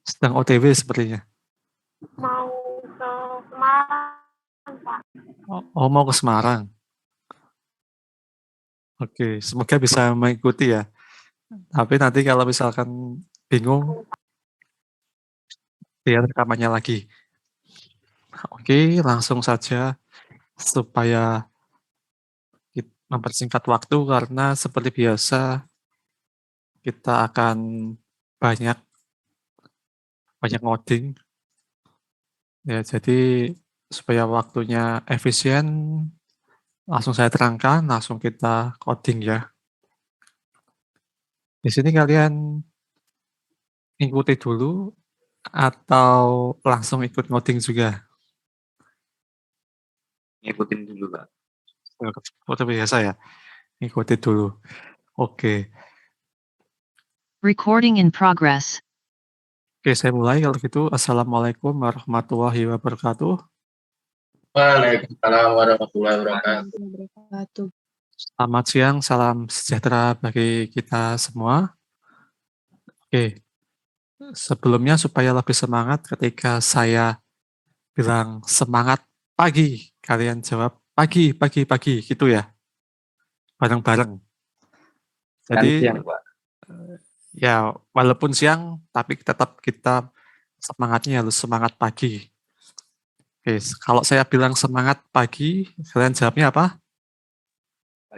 Sedang OTW sepertinya. Mau ke Semarang, Pak. Oh, mau ke Semarang. Oke, semoga bisa mengikuti ya. Tapi nanti kalau misalkan bingung, lihat rekamannya lagi. Oke, langsung saja supaya mempersingkat waktu karena seperti biasa kita akan banyak banyak ngoding ya. Jadi supaya waktunya efisien, langsung saya terangkan, langsung kita coding ya. Di sini kalian ikuti dulu atau langsung ikut ngoding juga? Ngikutin dulu, Pak. Seperti biasa ya, ikuti dulu. Oke. Recording in progress. Oke, saya mulai kalau gitu. Assalamualaikum warahmatullahi wabarakatuh. Waalaikumsalam warahmatullahi wabarakatuh. Selamat siang, salam sejahtera bagi kita semua. Oke, sebelumnya supaya lebih semangat ketika saya bilang semangat pagi, kalian jawab pagi, pagi, pagi, gitu ya, bareng-bareng. Jadi, Siang, Pak. ya walaupun siang, tapi tetap kita semangatnya harus semangat pagi. Oke, kalau saya bilang semangat pagi, kalian jawabnya apa?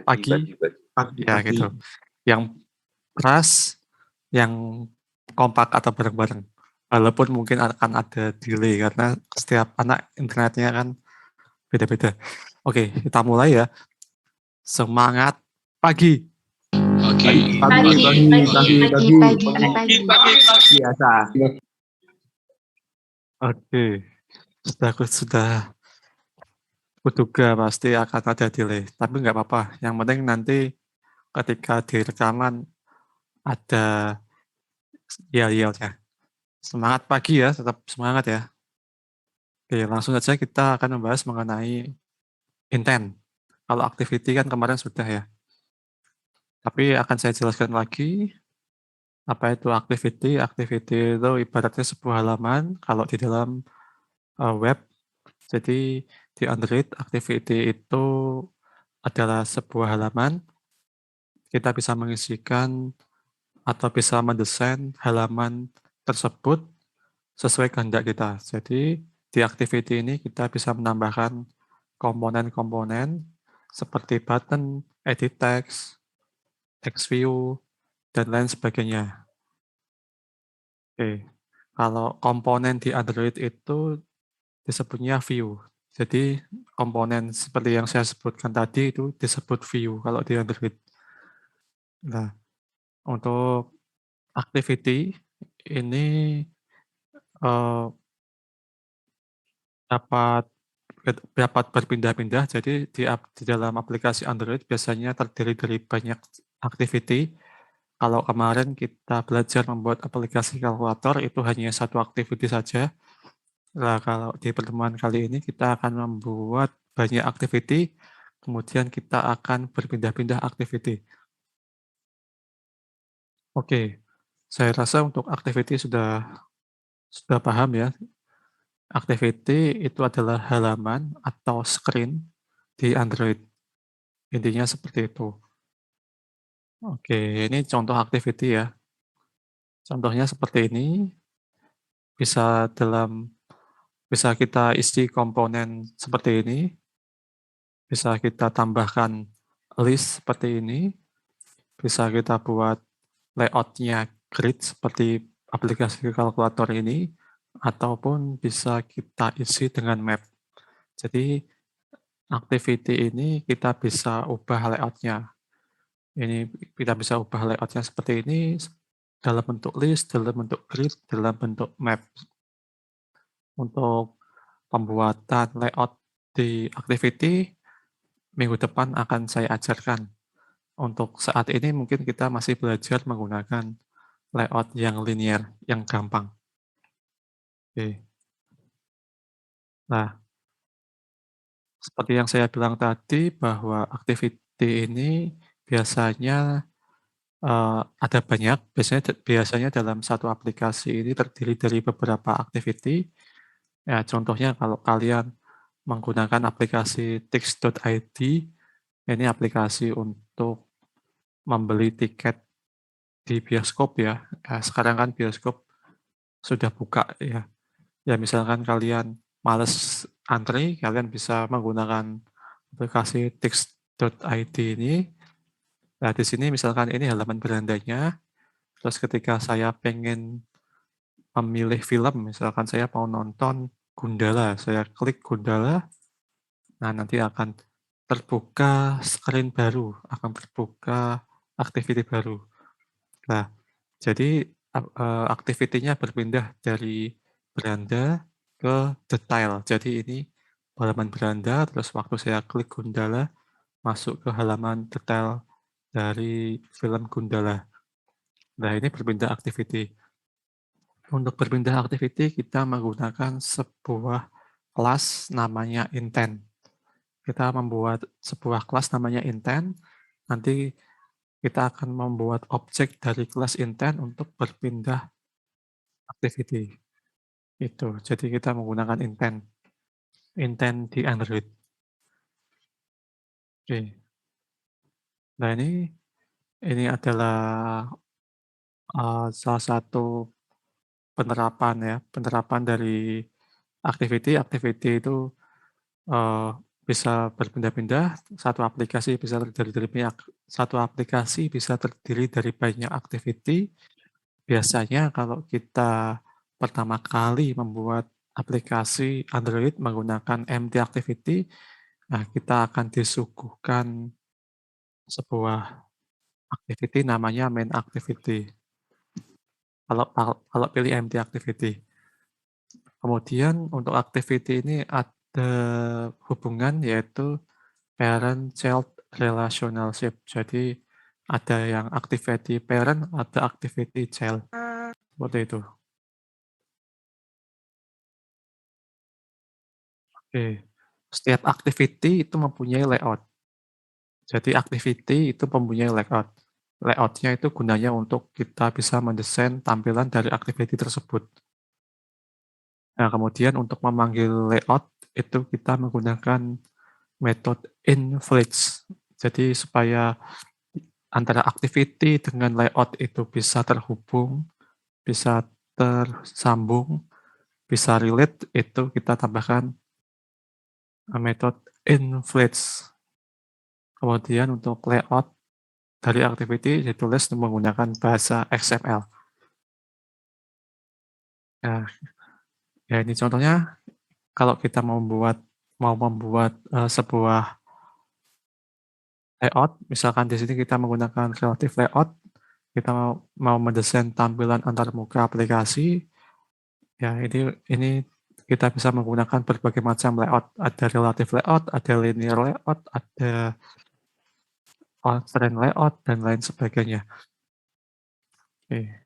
Pagi, ya gitu. Yang keras, yang kompak atau bareng-bareng. Walaupun mungkin akan ada delay karena setiap anak internetnya kan beda-beda. Oke, kita mulai ya. Semangat pagi. Pagi. Biasa. Oke, sudah kuduga pasti akan ada delay, tapi nggak apa-apa. Yang penting nanti ketika di rekaman ada yel-yelnya. Semangat pagi ya, tetap semangat ya. Oke, langsung saja kita akan membahas mengenai intent. Kalau activity kan kemarin sudah ya. Tapi akan saya jelaskan lagi apa itu activity. Activity itu ibaratnya sebuah halaman kalau di dalam web. Jadi di Android activity itu adalah sebuah halaman. Kita bisa mengisikan atau bisa mendesain halaman tersebut sesuai kehendak kita. Jadi di activity ini kita bisa menambahkan komponen-komponen seperti button, edit text, text view, dan lain sebagainya. Oke, kalau komponen di Android itu disebutnya view. Jadi komponen seperti yang saya sebutkan tadi itu disebut view kalau di Android. Nah, untuk activity ini eh, dapat dapat berpindah-pindah. Jadi di dalam aplikasi Android biasanya terdiri dari banyak activity. Kalau kemarin kita belajar membuat aplikasi kalkulator itu hanya satu activity saja. Nah, kalau di pertemuan kali ini kita akan membuat banyak activity, kemudian kita akan berpindah-pindah activity. Oke, saya rasa untuk activity sudah paham ya. Activity itu adalah halaman atau screen di Android. Intinya seperti itu. Oke, ini contoh activity ya. Contohnya seperti ini. Bisa kita isi komponen seperti ini. Bisa kita tambahkan list seperti ini. Bisa kita buat layoutnya grid seperti aplikasi kalkulator ini. Ataupun bisa kita isi dengan map. Jadi activity ini kita bisa ubah layoutnya. Ini kita bisa ubah layoutnya seperti ini dalam bentuk list, dalam bentuk grid, dalam bentuk map. Untuk pembuatan layout di activity minggu depan akan saya ajarkan. Untuk saat ini mungkin kita masih belajar menggunakan layout yang linear, yang gampang. Oke. Nah, seperti yang saya bilang tadi bahwa activity ini biasanya Ada banyak, biasanya dalam satu aplikasi ini terdiri dari beberapa activity. Ya, contohnya kalau kalian menggunakan aplikasi Tix.id, ini aplikasi untuk membeli tiket di bioskop ya. Sekarang kan bioskop sudah buka ya. Ya misalkan kalian males antri, kalian bisa menggunakan aplikasi Tix.id ini. Nah, di sini misalkan ini halaman berandanya, terus ketika saya pengen memilih film, misalkan saya mau nonton Gundala, saya klik Gundala, nah nanti akan terbuka screen baru, akan terbuka activity baru. Nah, jadi activity-nya berpindah dari beranda ke detail. Jadi ini halaman beranda, terus waktu saya klik Gundala, masuk ke halaman detail dari film Gundala. Nah, ini berpindah activity. Untuk berpindah activity, kita menggunakan sebuah kelas namanya intent. Kita membuat sebuah kelas namanya intent, nanti kita akan membuat objek dari kelas intent untuk berpindah activity. Itu, jadi kita menggunakan intent. Intent di Android. Oke. Nah ini adalah salah satu penerapan ya, penerapan dari activity. Activity itu bisa berpindah-pindah, satu aplikasi bisa terdiri dari banyak activity. Biasanya kalau kita pertama kali membuat aplikasi Android menggunakan empty activity, nah kita akan disuguhkan sebuah activity namanya main activity. Kalau pilih empty activity. Kemudian untuk activity ini ada hubungan yaitu parent-child relationship. Jadi ada yang activity parent, ada activity child. Seperti itu. Oke. Setiap activity itu mempunyai layout. Jadi activity itu mempunyai layout. Layout-nya itu gunanya untuk kita bisa mendesain tampilan dari activity tersebut. Nah, kemudian untuk memanggil layout itu kita menggunakan metode inflex. Jadi supaya antara activity dengan layout itu bisa terhubung, bisa tersambung, bisa relate, itu kita tambahkan metode inflex. Kemudian untuk layout dari activity ditulis menggunakan bahasa XML. Nah, ya ini contohnya kalau kita mau membuat sebuah layout, misalkan di sini kita menggunakan relative layout, kita mau mendesain tampilan antarmuka aplikasi, ya ini kita bisa menggunakan berbagai macam layout. Ada relative layout, ada linear layout, ada constraint layout, dan lain sebagainya. Oke.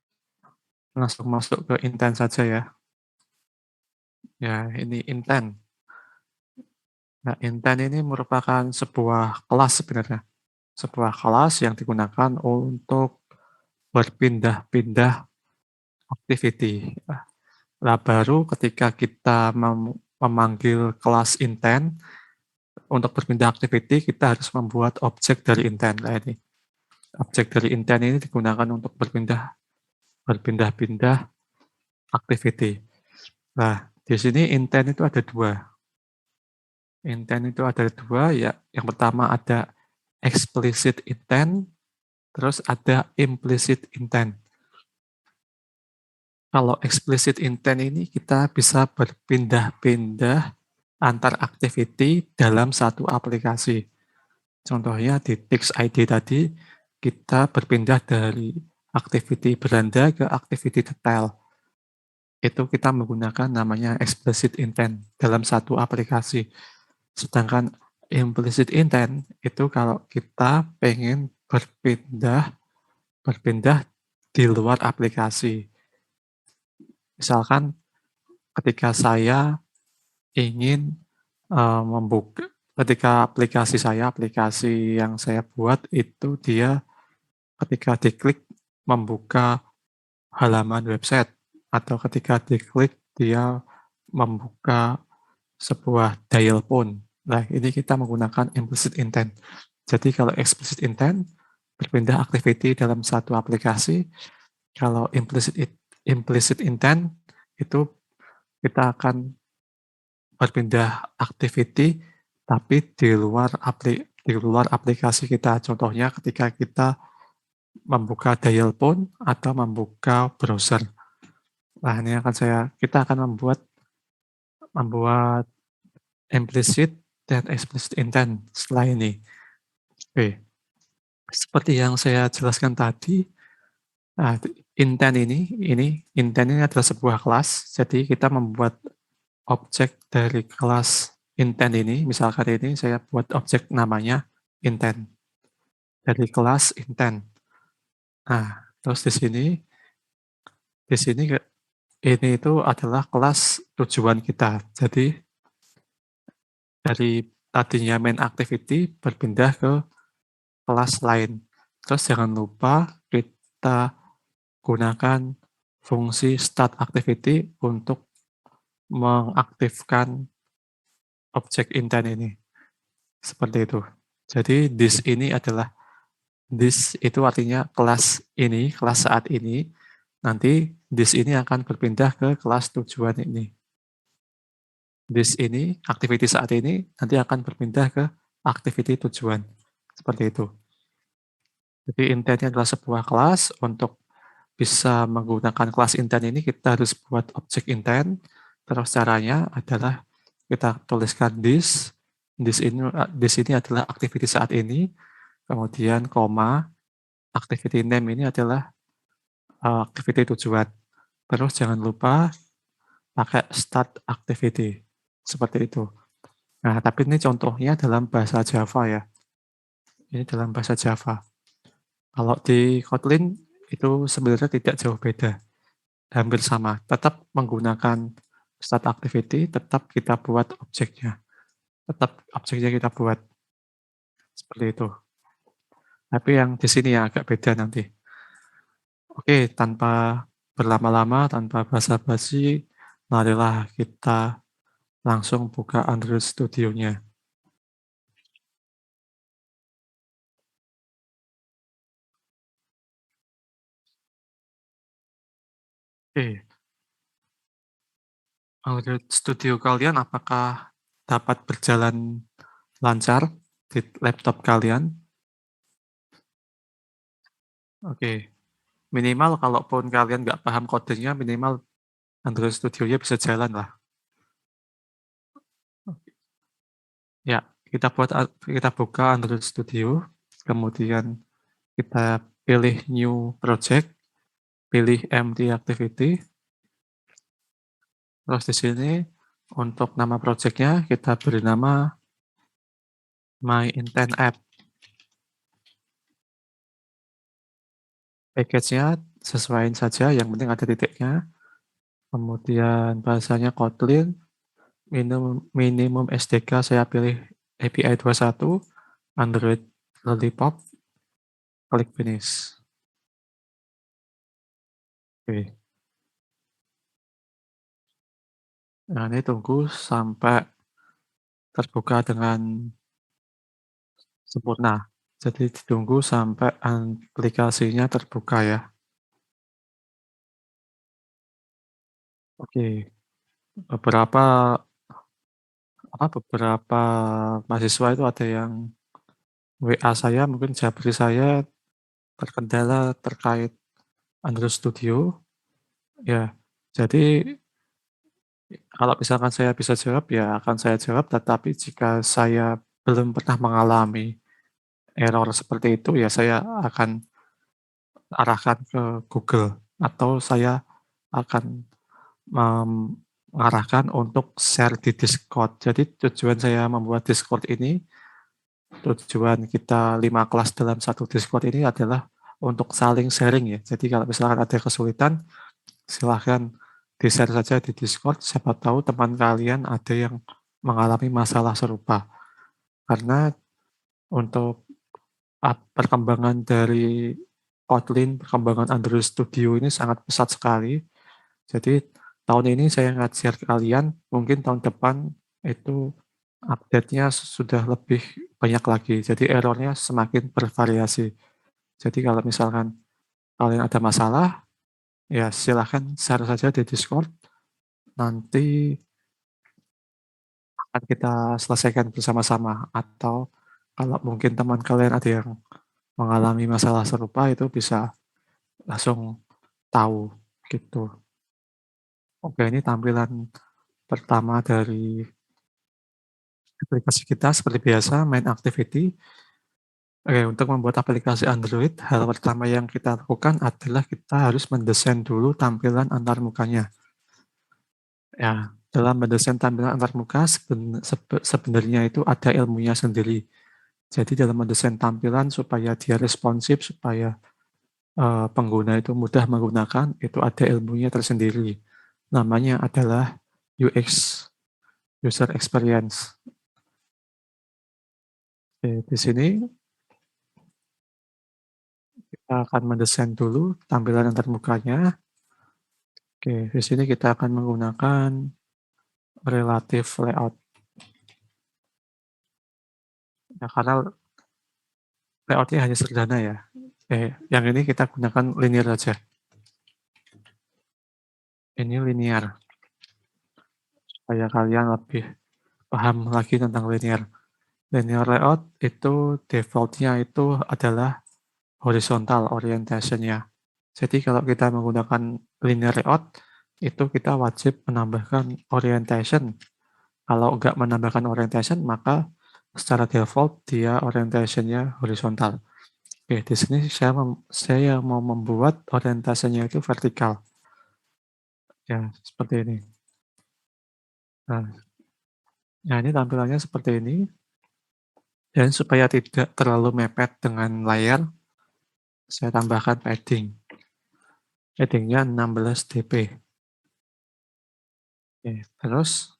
Langsung masuk ke intent saja ya. Ya, ini intent. Nah, intent ini merupakan sebuah kelas sebenarnya. Sebuah kelas yang digunakan untuk berpindah-pindah activity. Nah, baru ketika kita memanggil kelas intent, untuk berpindah activity kita harus membuat objek dari intent. Nah, ini. Objek dari intent ini digunakan untuk berpindah-pindah activity. Nah, di sini intent itu ada dua. Intent itu ada dua, ya. Yang pertama ada explicit intent, terus ada implicit intent. Kalau explicit intent ini kita bisa berpindah-pindah antar activity dalam satu aplikasi. Contohnya di Tix.id tadi, kita berpindah dari activity beranda ke activity detail. Itu kita menggunakan namanya explicit intent dalam satu aplikasi. Sedangkan implicit intent itu kalau kita pengen berpindah di luar aplikasi. Misalkan ketika saya ingin membuka, ketika aplikasi yang saya buat itu dia ketika diklik membuka halaman website, atau ketika diklik dia membuka sebuah dial tone. Nah, ini kita menggunakan implicit intent. Jadi kalau explicit intent berpindah activity dalam satu aplikasi, kalau implicit intent itu kita akan berpindah activity tapi di luar aplikasi kita. Contohnya ketika kita membuka dial tone atau membuka browser. Nah, ini kita akan membuat implicit dan explicit intent setelah ini. Oke. Seperti yang saya jelaskan tadi, nah, intent ini adalah sebuah kelas. Jadi kita membuat objek dari kelas intent ini. Misalkan ini saya buat objek namanya intent dari kelas intent. Nah, terus di sini ini itu adalah kelas tujuan kita. Jadi dari tadinya main activity berpindah ke kelas lain. Terus jangan lupa kita gunakan fungsi start activity untuk mengaktifkan objek intent ini. Seperti itu. Jadi this itu artinya kelas ini, kelas saat ini. Nanti this ini akan berpindah ke kelas tujuan ini. This ini, activity saat ini, nanti akan berpindah ke activity tujuan. Seperti itu. Jadi intentnya adalah sebuah kelas. Untuk bisa menggunakan kelas intent ini, kita harus buat objek intent. Terus caranya adalah kita tuliskan this ini adalah activity saat ini. Kemudian koma, activity name ini adalah activity tujuan. Terus jangan lupa pakai start activity. Seperti itu. Nah, tapi ini contohnya dalam bahasa Java ya. Ini dalam bahasa Java. Kalau di Kotlin itu sebenarnya tidak jauh beda. Hampir sama. Tetap menggunakan start activity, tetap kita buat objeknya. Tetap objeknya kita buat. Seperti itu. Tapi yang di sini yang agak beda nanti. Oke, tanpa berlama-lama, tanpa basa-basi, marilah kita langsung buka Android Studio-nya. Oke. Android Studio kalian apakah dapat berjalan lancar di laptop kalian? Oke. Minimal kalaupun kalian nggak paham kodenya, minimal Android Studio-nya bisa jalan lah. Ya, kita buka Android Studio, kemudian kita pilih New Project, pilih Empty Activity. Terus di sini untuk nama projectnya kita beri nama My Intent App. Package-nya sesuaiin saja, yang penting ada titiknya. Kemudian bahasanya Kotlin, minimum SDK saya pilih API 21, Android Lollipop, klik finish. Oke. Nah, ini tunggu sampai terbuka dengan sempurna. Jadi ditunggu sampai aplikasinya terbuka ya. Oke. Beberapa mahasiswa itu ada yang WA saya, mungkin Jabri saya terkendala terkait Android Studio. Ya, jadi kalau misalkan saya bisa jawab, ya akan saya jawab, tetapi jika saya belum pernah mengalami error seperti itu, ya saya akan arahkan ke Google, atau saya akan mengarahkan untuk share di Discord. Jadi tujuan saya membuat Discord ini, tujuan kita 5 kelas dalam satu Discord ini adalah untuk saling sharing ya. Jadi kalau misalkan ada kesulitan, silahkan di-share saja di Discord, siapa tahu teman kalian ada yang mengalami masalah serupa. Karena untuk perkembangan dari Kotlin, perkembangan Android Studio ini sangat pesat sekali. Jadi tahun ini saya ngajar ke kalian, mungkin tahun depan itu update-nya sudah lebih banyak lagi. Jadi error-nya semakin bervariasi. Jadi kalau misalkan kalian ada masalah, ya silahkan share saja di Discord. Nanti akan kita selesaikan bersama-sama. Atau kalau mungkin teman kalian ada yang mengalami masalah serupa, itu bisa langsung tahu gitu. Oke, ini tampilan pertama dari aplikasi kita seperti biasa, main activity. Oke, untuk membuat aplikasi Android, hal pertama yang kita lakukan adalah kita harus mendesain dulu tampilan antarmukanya. Ya, dalam mendesain tampilan antarmuka sebenarnya itu ada ilmunya sendiri. Jadi dalam mendesain tampilan supaya dia responsif, supaya pengguna itu mudah menggunakan, itu ada ilmunya tersendiri. Namanya adalah UX, User Experience. Oke, di sini kita akan mendesain dulu tampilan antarmukanya. Oke, di sini kita akan menggunakan relative layout. Ya, karena layoutnya hanya sederhana ya. Yang ini kita gunakan linear aja. Ini linear. Supaya kalian lebih paham lagi tentang linear. Linear layout itu default-nya itu adalah horizontal orientation-nya. Jadi kalau kita menggunakan linear layout, itu kita wajib menambahkan orientation. Kalau enggak menambahkan orientation, maka secara default dia orientation-nya horizontal. Oke, di sini saya mau membuat orientasinya itu vertikal. Ya, seperti ini. Nah, ini tampilannya seperti ini. Dan supaya tidak terlalu mepet dengan layar, saya tambahkan padding. Paddingnya 16 dp. Oke, terus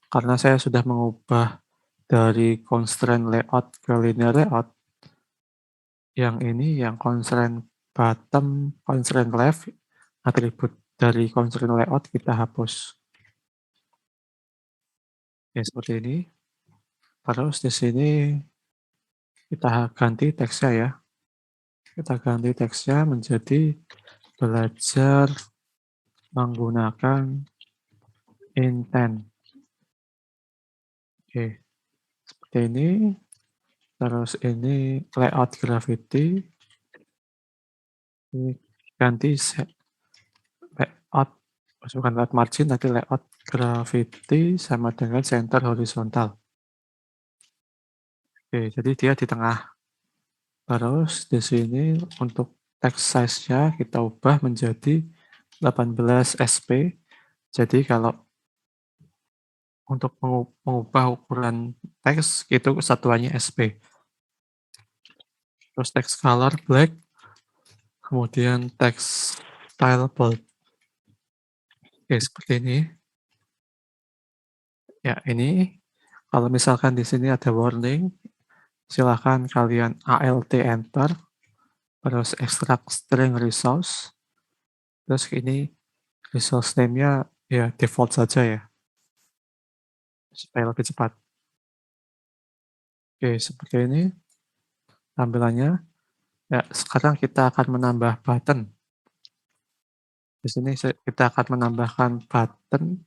karena saya sudah mengubah dari constraint layout ke linear layout, yang ini yang constraint bottom, constraint left, atribut dari constraint layout kita hapus. Ya, seperti ini. Terus di sini kita ganti teksnya ya. Kita ganti teksnya menjadi belajar menggunakan intent. Oke, seperti ini. Terus ini layout gravity. Ini ganti layout, bukan layout margin, tapi layout gravity sama dengan center horizontal. Oke, jadi dia di tengah. Terus di sini untuk text size-nya kita ubah menjadi 18 SP. Jadi kalau untuk mengubah ukuran teks itu satuannya SP. Terus text color black, kemudian text style bold. Oke, seperti ini. Ya, ini kalau misalkan di sini ada warning, silahkan kalian ALT enter, terus extract string resource, terus ini resource name-nya ya default saja ya, supaya lebih cepat. Oke, seperti ini tampilannya. Ya, sekarang kita akan menambah button. Di sini kita akan menambahkan button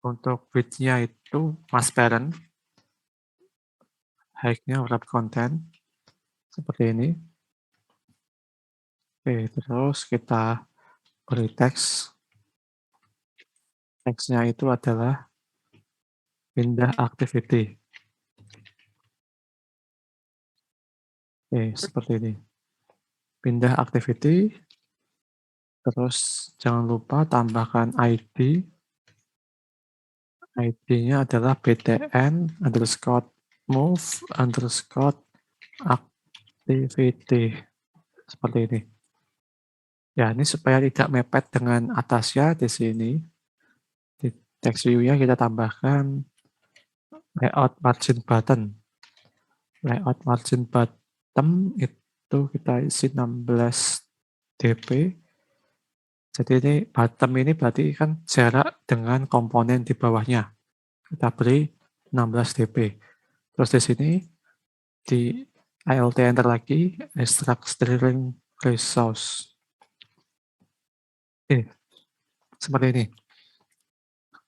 untuk width-nya itu transparent, height-nya wrap content, seperti ini. Oke, terus kita beri teks. Teksnya itu adalah pindah activity. Oke, seperti ini. Pindah activity, terus jangan lupa tambahkan ID. ID-nya adalah btn_move_activity. Seperti ini. Ya, ini supaya tidak mepet dengan atasnya di sini. Di text view-nya kita tambahkan layout margin button. Layout margin bottom itu itu kita isi 16 dp. Jadi ini bottom ini berarti kan jarak dengan komponen di bawahnya. Kita beri 16 dp. Terus di sini di alt enter lagi, extract string resource. Oke, seperti ini.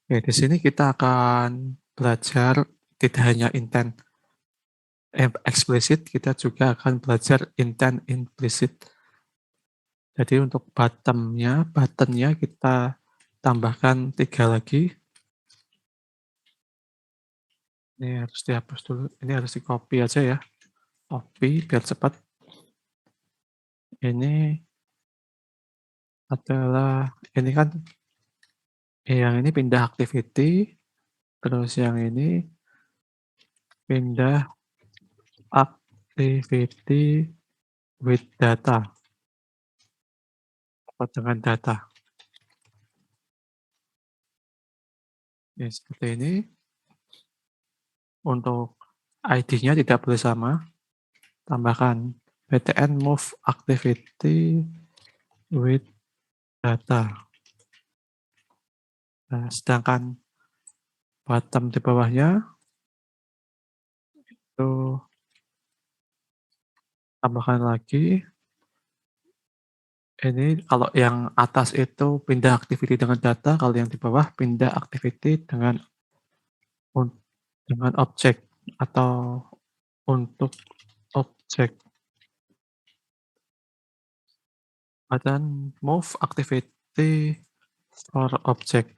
Oke, di sini kita akan belajar tidak hanya intent explicit, kita juga akan belajar intent implicit. Jadi untuk buttonnya kita tambahkan 3 lagi. Ini harus dihapus dulu, ini harus di copy aja ya. Copy biar cepat. Ini adalah, ini kan yang ini pindah activity, terus yang ini pindah activity with data. Apa dengan data. Ya, seperti ini. Untuk ID-nya tidak boleh sama. Tambahkan btn move activity with data. Nah, sedangkan bottom di bawahnya itu tambahkan lagi. Ini kalau yang atas itu pindah activity dengan data, kalau yang di bawah pindah activity dengan objek atau untuk objek. Dan move activity for object.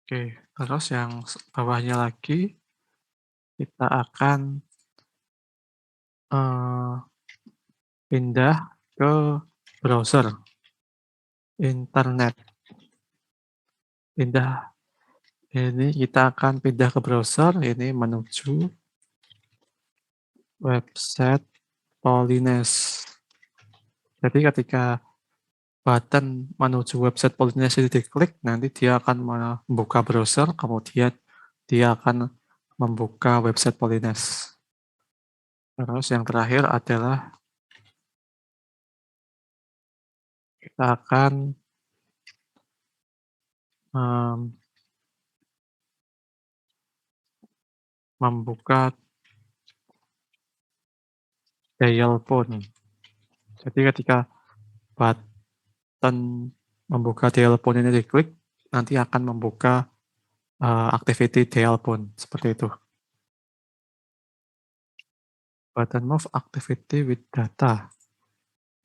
Oke, terus yang bawahnya lagi kita akan pindah ke browser internet. Ini kita akan pindah ke browser, ini menuju website Polines. Jadi ketika button menuju website Polines ini diklik, nanti dia akan membuka browser, kemudian dia akan membuka website Polines. Terus yang terakhir adalah kita akan membuka dial phone. Jadi ketika button membuka dial phone ini diklik, nanti akan membuka activity dial phone, seperti itu. Button move activity with data.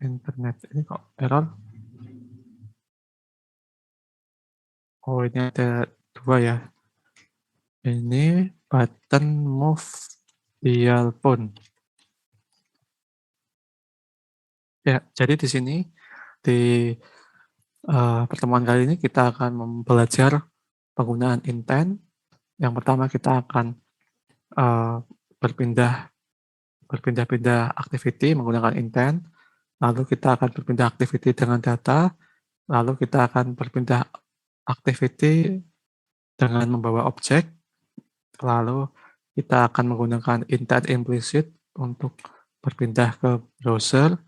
Internet, ini kok error? Oh, ini ada 2 ya. Ini button move dial phone. Ya, jadi di sini di pertemuan kali ini kita akan belajar penggunaan intent. Yang pertama kita akan berpindah-pindah activity menggunakan intent, lalu kita akan berpindah activity dengan data, lalu kita akan berpindah activity dengan membawa objek, lalu kita akan menggunakan intent implicit untuk berpindah ke browser.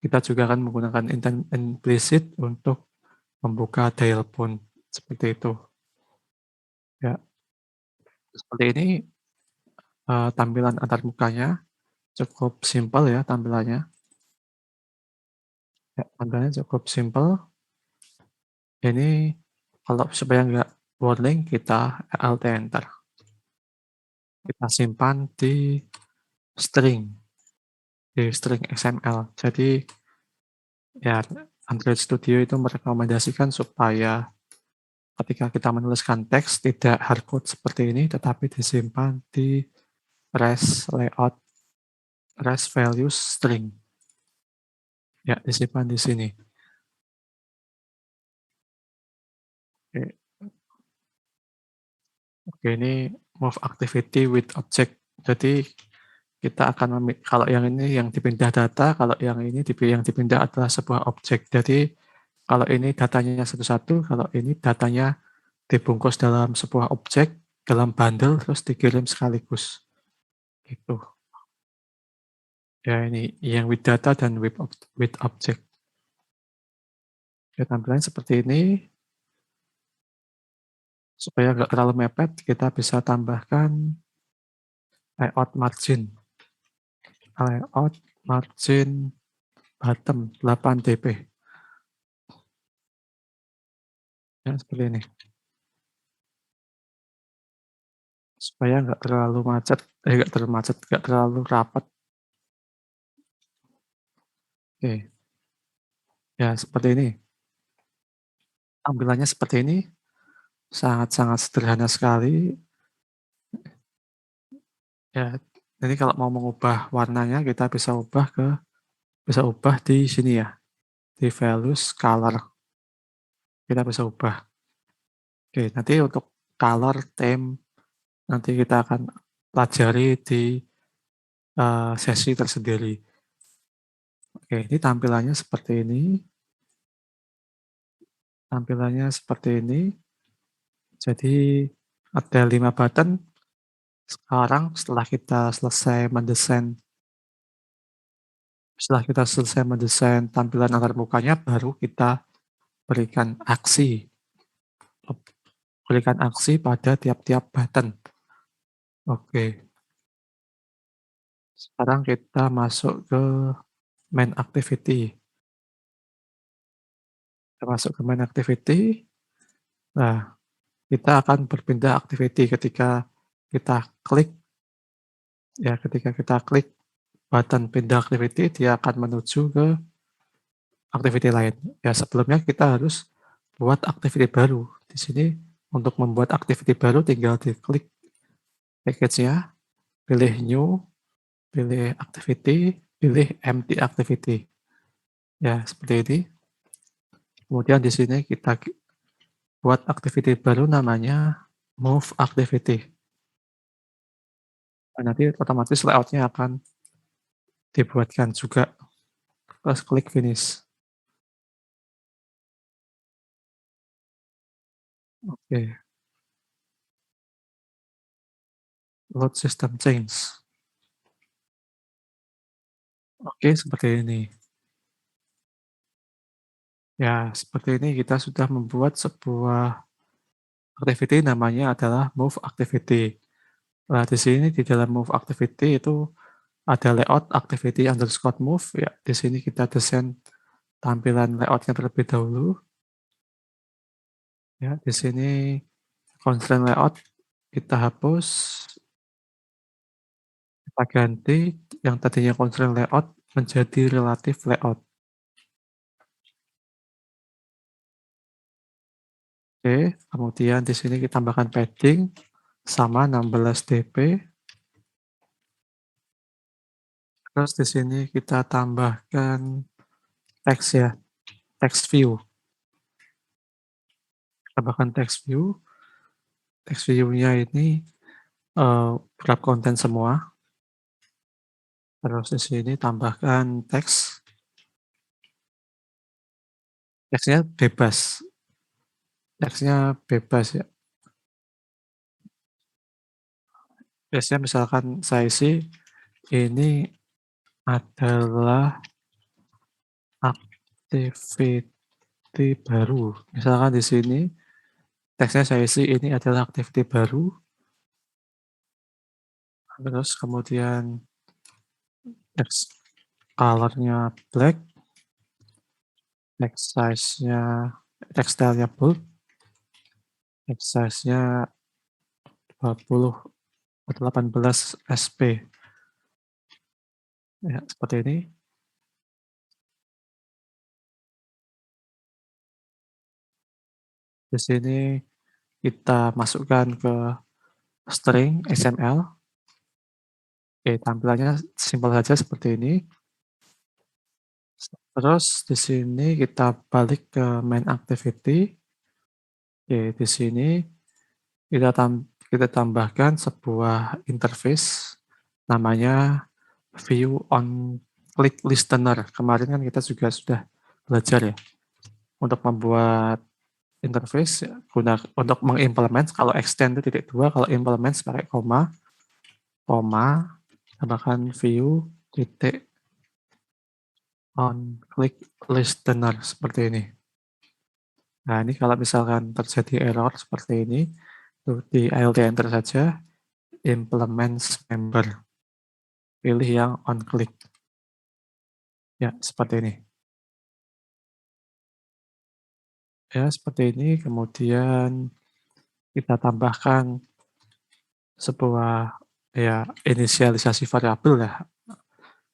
Kita juga akan menggunakan intent implicit untuk membuka dial phone, seperti itu. Ya, seperti ini tampilan antarmukanya cukup simpel ya tampilannya. Ya, tampilannya cukup simpel. Ini kalau supaya nggak warning kita alt enter. Kita simpan di string XML. Jadi ya Android Studio itu merekomendasikan supaya ketika kita menuliskan teks tidak hardcode seperti ini, tetapi disimpan di res values string. Ya, disimpan di sini. Oke, ini move activity with object. Jadi kita akan kalau yang ini yang dipindah data, kalau yang ini yang dipindah adalah sebuah objek. Jadi kalau ini datanya satu-satu, kalau ini datanya dibungkus dalam sebuah objek, dalam bundle, terus dikirim sekaligus, gitu. Ya ini yang with data dan with object. Ya tampilannya seperti ini, supaya nggak terlalu mepet, kita bisa tambahkan layout margin. Layout margin bottom 8 dp. Ya seperti ini. Supaya nggak terlalu macet, nggak terlalu macet, nggak terlalu rapat. Oke, ya seperti ini. Tampilannya seperti ini, sangat-sangat sederhana sekali. Ya, jadi kalau mau mengubah warnanya kita bisa ubah di sini ya, di values color. Kita bisa ubah. Oke, nanti untuk color theme nanti kita akan pelajari di sesi tersendiri. Oke, ini tampilannya seperti ini. Tampilannya seperti ini. Jadi ada 5 button. Sekarang setelah kita selesai mendesain tampilan antarmukanya, baru kita berikan aksi. Berikan aksi pada tiap-tiap button. Oke. Sekarang kita masuk ke main activity. Kita masuk ke main activity. Nah, kita akan berpindah activity ketika kita klik button pindah activity, dia akan menuju ke activity lain. Ya, sebelumnya kita harus buat activity baru. Di sini untuk membuat activity baru tinggal diklik package-nya, pilih new, pilih activity, pilih empty activity. Ya, seperti ini. Kemudian di sini kita buat activity baru namanya move activity. Nah, nanti otomatis layout-nya akan dibuatkan juga. Terus klik finish. Oke, load system change. Oke, seperti ini. Ya, seperti ini kita sudah membuat sebuah activity namanya adalah move activity. Nah, di sini di dalam move activity itu ada layout activity underscore move. Ya, di sini kita desain tampilan layoutnya terlebih dahulu. Ya, di sini constraint layout kita hapus, kita ganti yang tadinya constraint layout menjadi relative layout. Oke, kemudian di sini kita tambahkan padding sama 16 dp. Terus di sini kita tambahkan teks ya, text view. Tambahkan text view-nya ini wrap konten semua. Terus di sini tambahkan teks. Teksnya bebas. Teksnya bebas ya. Biasanya misalkan saya isi ini adalah activity baru. Misalkan di sini teksnya saya isi ini adalah activity baru. Terus kemudian text color-nya black, text size-nya, text style-nya bold, text size-nya 20 atau 18 sp. Ya, seperti ini. Di sini kita masukkan ke string XML. Oke, tampilannya simpel saja seperti ini. Terus di sini kita balik ke main activity. Oke, di sini kita tambahkan sebuah interface namanya view on click listener. Kemarin kan kita juga sudah belajar ya untuk membuat interface untuk mengimplement, kalau extend itu .2, kalau implement pakai koma, tambahkan view titik on click listener seperti ini. Nah, ini kalau misalkan terjadi error seperti ini, di alt enter saja, implements member, pilih yang on click. Ya, seperti ini. Ya, seperti ini. Kemudian kita tambahkan sebuah ya inisialisasi variabel ya,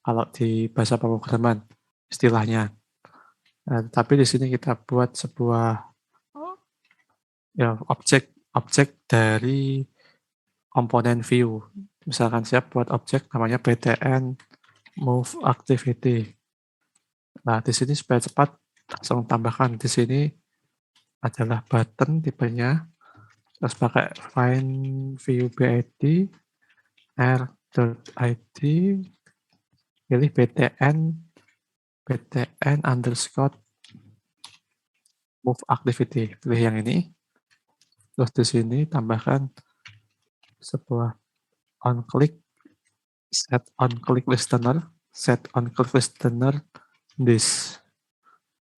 kalau di bahasa pemrograman istilahnya. Nah, tapi di sini kita buat sebuah ya objek dari komponen view. Misalkan saya buat objek namanya btn move activity. Nah, di sini supaya cepat langsung tambahkan di sini adalah button tipenya, terus pakai find view bid r.id, pilih btn underscore move activity, pilih yang ini. Terus di sini tambahkan sebuah on click set on click listener this.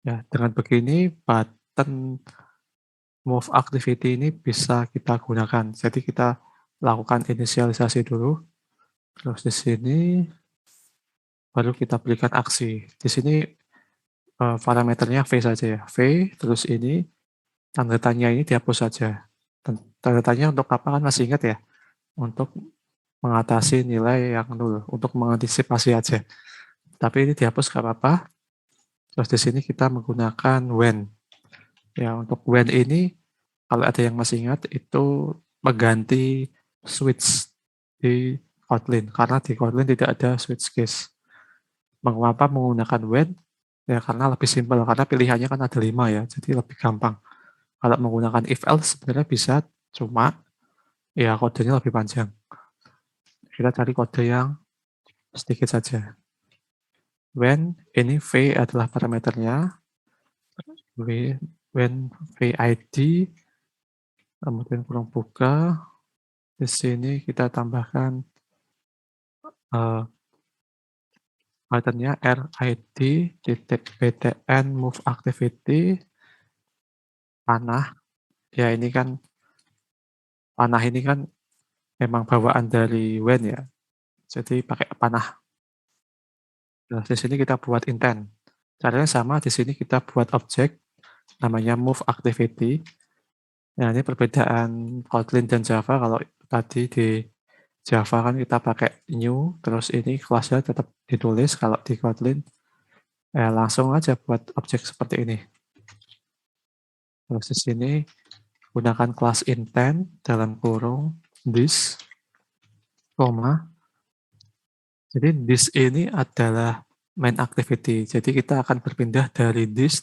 Ya, dengan begini button move activity ini bisa kita gunakan. Jadi kita lakukan inisialisasi dulu. Terus di sini baru kita berikan aksi. Di sini parameternya V saja ya. V, terus ini tanda tanya ini dihapus saja. Tanda tanya untuk apa kan masih ingat ya? Untuk mengatasi nilai yang nol, untuk mengantisipasi aja. Tapi ini dihapus nggak apa-apa. Terus di sini kita menggunakan when. Ya, untuk when ini kalau ada yang masih ingat itu mengganti switch di Kotlin, karena di Kotlin tidak ada switch case. Mengapa menggunakan when? Ya karena lebih simpel, karena pilihannya kan ada 5 ya, jadi lebih gampang. Kalau menggunakan if else sebenarnya bisa, cuma ya kodenya lebih panjang. Kita cari kode yang sedikit saja. When ini V adalah parameternya, when VID, kemudian kurung buka, di sini kita tambahkan buttonnya RID titik btn move activity panah. Ya ini kan panah ini kan memang bawaan dari when ya. Jadi pakai panah. Nah, di sini kita buat intent. Caranya sama, di sini kita buat objek namanya move activity. Nah, ini perbedaan Kotlin dan Java. Kalau tadi di Java kan kita pakai new, terus ini kelasnya tetap ditulis. Kalau di Kotlin langsung aja buat objek seperti ini. Terus di sini gunakan kelas intent dalam kurung this, koma. Jadi this ini adalah main activity. Jadi kita akan berpindah dari this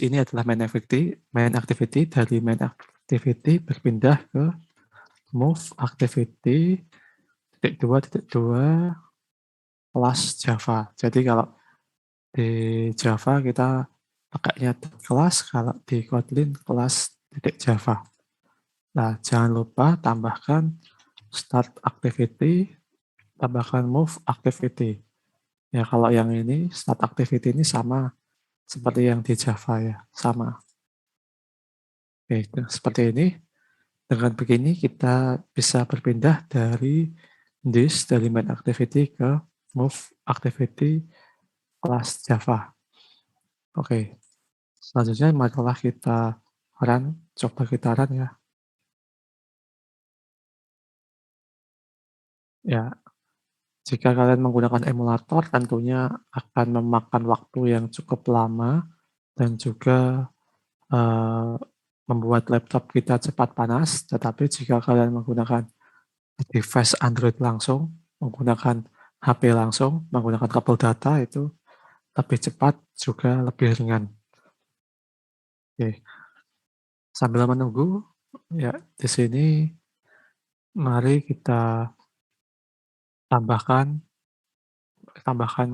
ini adalah main activity dari main activity berpindah ke move activity .2.2 kelas Java. Jadi kalau di Java kita pakainya kelas, kalau di Kotlin kelas .java. Nah, jangan lupa tambahkan start activity, tambahkan move activity. Ya, kalau yang ini start activity ini sama seperti yang di Java ya, sama. Oke, seperti ini. Dengan begini kita bisa berpindah dari this, dari main activity ke move activity kelas Java. Oke, selanjutnya marilah kita coba kita run ya. Ya, jika kalian menggunakan emulator tentunya akan memakan waktu yang cukup lama dan juga membuat laptop kita cepat panas. Tetapi jika kalian menggunakan device Android langsung, menggunakan HP langsung, menggunakan kabel data itu lebih cepat juga lebih ringan. Oke. Sambil menunggu, ya di sini mari kita tambahkan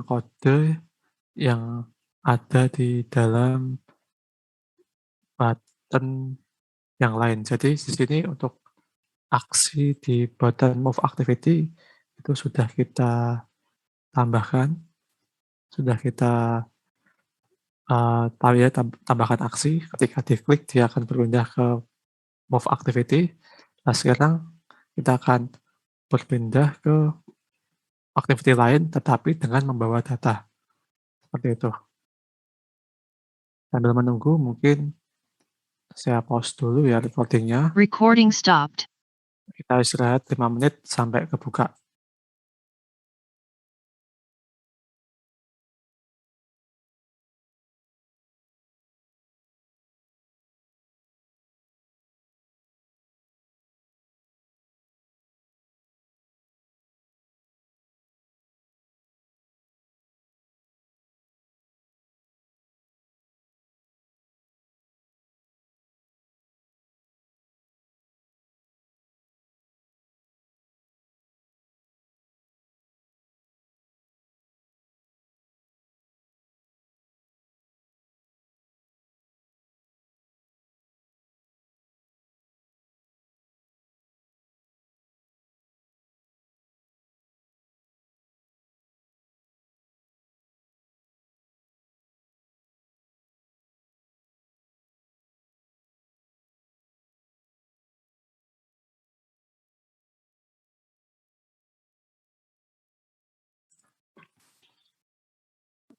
kode yang ada di dalam button yang lain. Jadi di sini untuk aksi di button move activity itu sudah kita tambahkan, sudah kita, tahu ya tambahkan aksi ketika diklik dia akan berpindah ke move activity. Nah sekarang kita akan berpindah ke activity lain tetapi dengan membawa data, seperti itu. Sambil menunggu mungkin saya pause dulu ya recording-nya, Recording stopped. kita istirahat 5 menit sampai kebuka.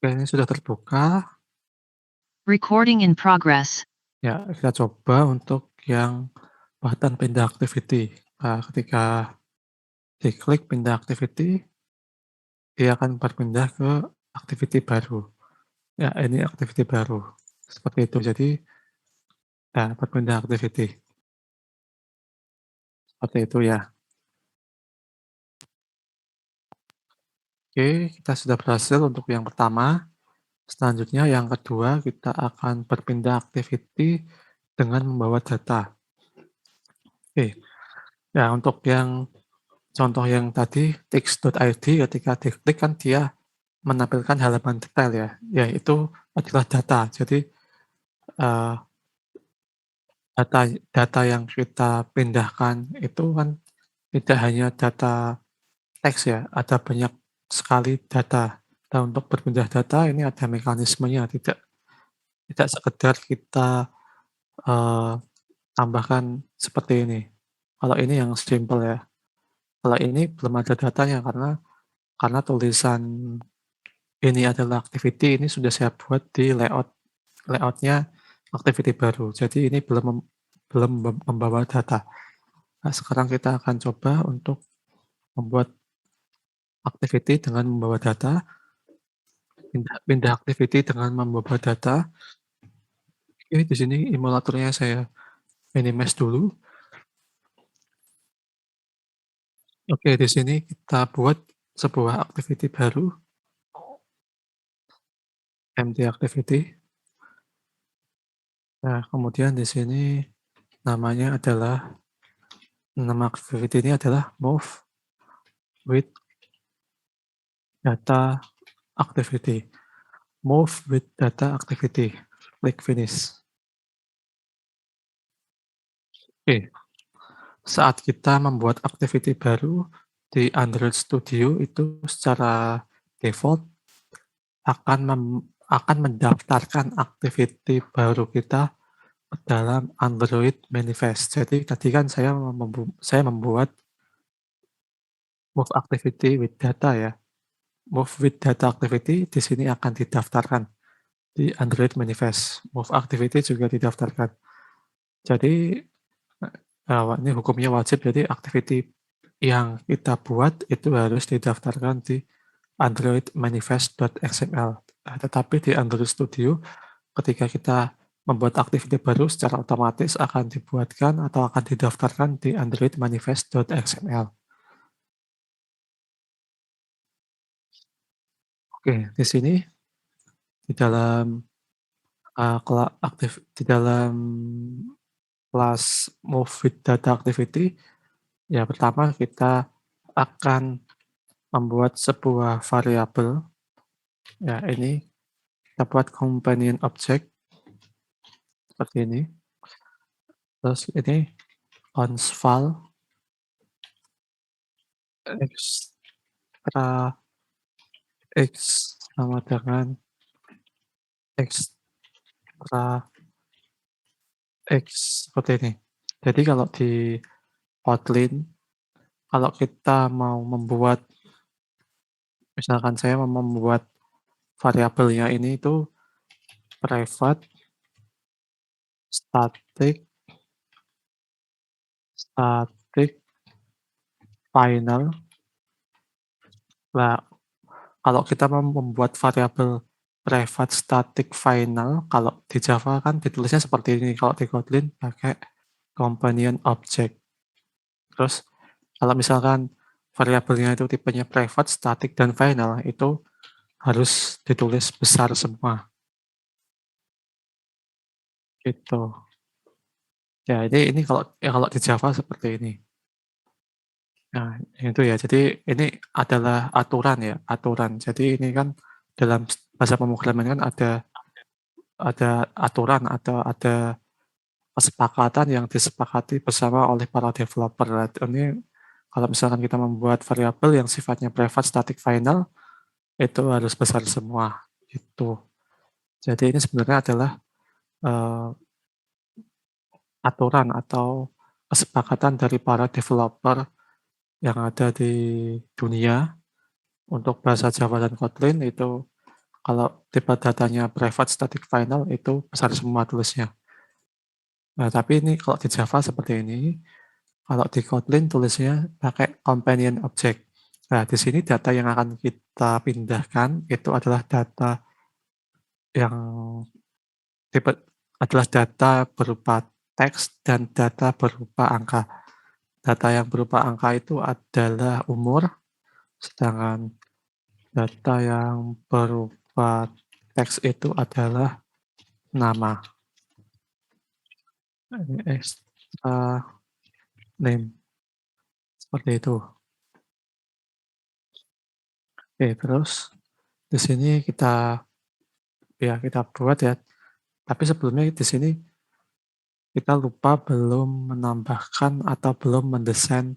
Oke, ini sudah terbuka. Recording in progress. Ya, kita coba untuk yang button pindah activity. Ketika diklik pindah activity, dia akan berpindah ke activity baru. Ya, ini activity baru. Seperti itu. Jadi, ya, berpindah activity. Seperti itu ya. Oke, kita sudah berhasil untuk yang pertama. Selanjutnya yang kedua, kita akan berpindah activity dengan membawa data. Oke, ya untuk yang contoh yang tadi tix.id ketika diklik kan dia menampilkan halaman detail ya, yaitu adalah data. Jadi, eee, data data yang kita pindahkan itu kan tidak hanya data teks ya, ada banyak sekali data. Dan untuk berpindah data ini ada mekanismenya, tidak sekedar kita, eee, tambahkan seperti ini. Kalau ini yang simpel ya, kalau ini belum ada datanya karena tulisan ini adalah activity ini sudah saya buat di layout-nya activity baru. Jadi ini belum membawa data. Nah, sekarang kita akan coba untuk membuat activity dengan membawa data, pindah pindah activity dengan membawa data. Oke, di sini emulatornya saya minimize dulu. Oke, di sini kita buat sebuah activity baru, empty activity. Nah, kemudian di sini namanya adalah nama activity ini adalah move with data activity. Move with data activity. Klik finish. Oke, saat kita membuat activity baru di Android Studio itu secara default akan mendaftarkan activity baru kita ke dalam Android manifest. Jadi tadi kan saya membuat move activity with data ya. Move with data activity di sini akan didaftarkan di Android manifest. Move activity juga didaftarkan. Jadi, ini hukumnya wajib, jadi activity yang kita buat itu harus didaftarkan di Android manifest.xml. Tetapi di Android Studio ketika kita membuat activity baru secara otomatis akan dibuatkan atau akan didaftarkan di Android manifest.xml. Oke, di sini di dalam, eee, kela aktif di dalam kelas move with data activity, ya pertama kita akan membuat sebuah variabel, ya ini kita buat companion object seperti ini. Terus ini consval extra x sama dengan extra x seperti ini. Jadi kalau di Kotlin, kalau kita mau membuat, misalkan saya mau membuat variabelnya ini itu private static final. Nah, kalau kita mau membuat variabel private static final, kalau di Java kan ditulisnya seperti ini, kalau di Kotlin pakai companion object. Terus kalau misalkan variabelnya itu tipenya private, static, dan final, itu harus ditulis besar semua. Gitu. Ya, ini kalau di Java seperti ini. Nah, itu ya. Jadi ini adalah aturan ya, aturan. Jadi ini kan dalam bahasa pemrograman kan ada aturan atau ada kesepakatan yang disepakati bersama oleh para developer. Nah, ini kalau misalkan kita membuat variabel yang sifatnya private static final, itu harus besar semua. Itu. Jadi ini sebenarnya adalah aturan atau kesepakatan dari para developer yang ada di dunia untuk bahasa Java dan Kotlin itu kalau tipe datanya private static final itu besar semua tulisnya. Nah, tapi ini kalau di Java seperti ini, kalau di Kotlin tulisnya pakai companion object. Nah, di sini data yang akan kita pindahkan itu adalah data yang tipe adalah data berupa teks dan data berupa angka. Data yang berupa angka itu adalah umur, sedangkan data yang berupa teks itu adalah nama. Ini extra name. Seperti itu. Oke, terus di sini kita buat ya. Tapi sebelumnya di sini kita lupa belum menambahkan atau belum mendesain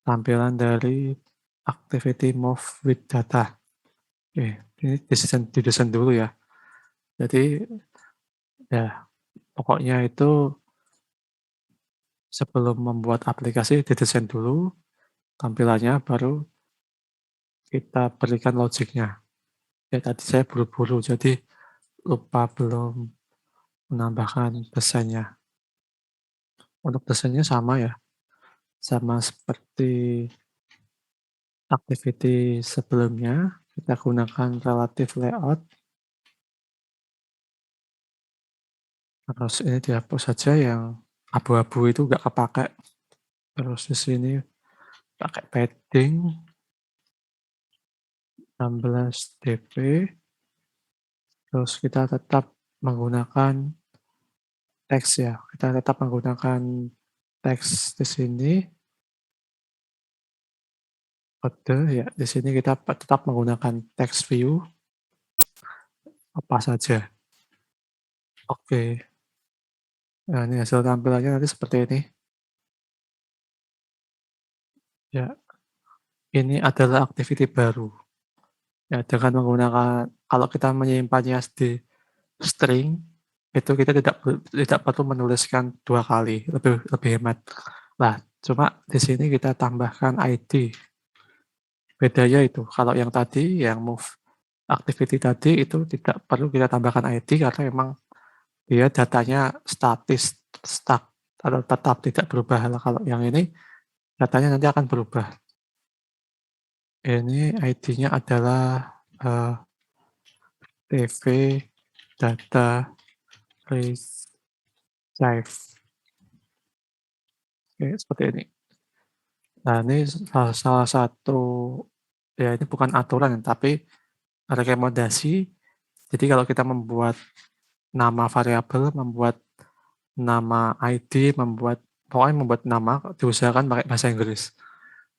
tampilan dari activity move with data. Oke, ini didesain dulu ya. Jadi ya pokoknya itu sebelum membuat aplikasi didesain dulu tampilannya, baru kita berikan logiknya. Ya tadi saya buru-buru jadi lupa belum menambahkan desainnya. Untuk desainnya sama ya, sama seperti activity sebelumnya, kita gunakan relative layout. Terus ini dihapus saja yang abu-abu itu nggak kepakai. Terus di sini pakai padding 16 dp. Terus kita tetap menggunakan teks ya. Kita tetap menggunakan teks di sini. Kode ya, di sini kita tetap menggunakan text view apa saja. Oke. Nah, ini hasil tampilannya nanti seperti ini. Ya, ini adalah activity baru. Ya, dengan menggunakan kalau kita menyimpannya di string, itu kita tidak perlu menuliskan 2 kali, lebih hemat. Nah, cuma di sini kita tambahkan ID. Bedanya itu, kalau yang tadi, yang move activity tadi itu tidak perlu kita tambahkan ID karena memang dia datanya statis, stuck, atau tetap tidak berubah. Nah, kalau yang ini datanya nanti akan berubah. Ini ID-nya adalah TV data retrieve. Oke, seperti ini. Nah, ini salah satu, ya ini bukan aturan, tapi rekomendasi. Jadi kalau kita membuat nama variabel, membuat nama ID, pokoknya membuat nama, diusahakan pakai bahasa Inggris.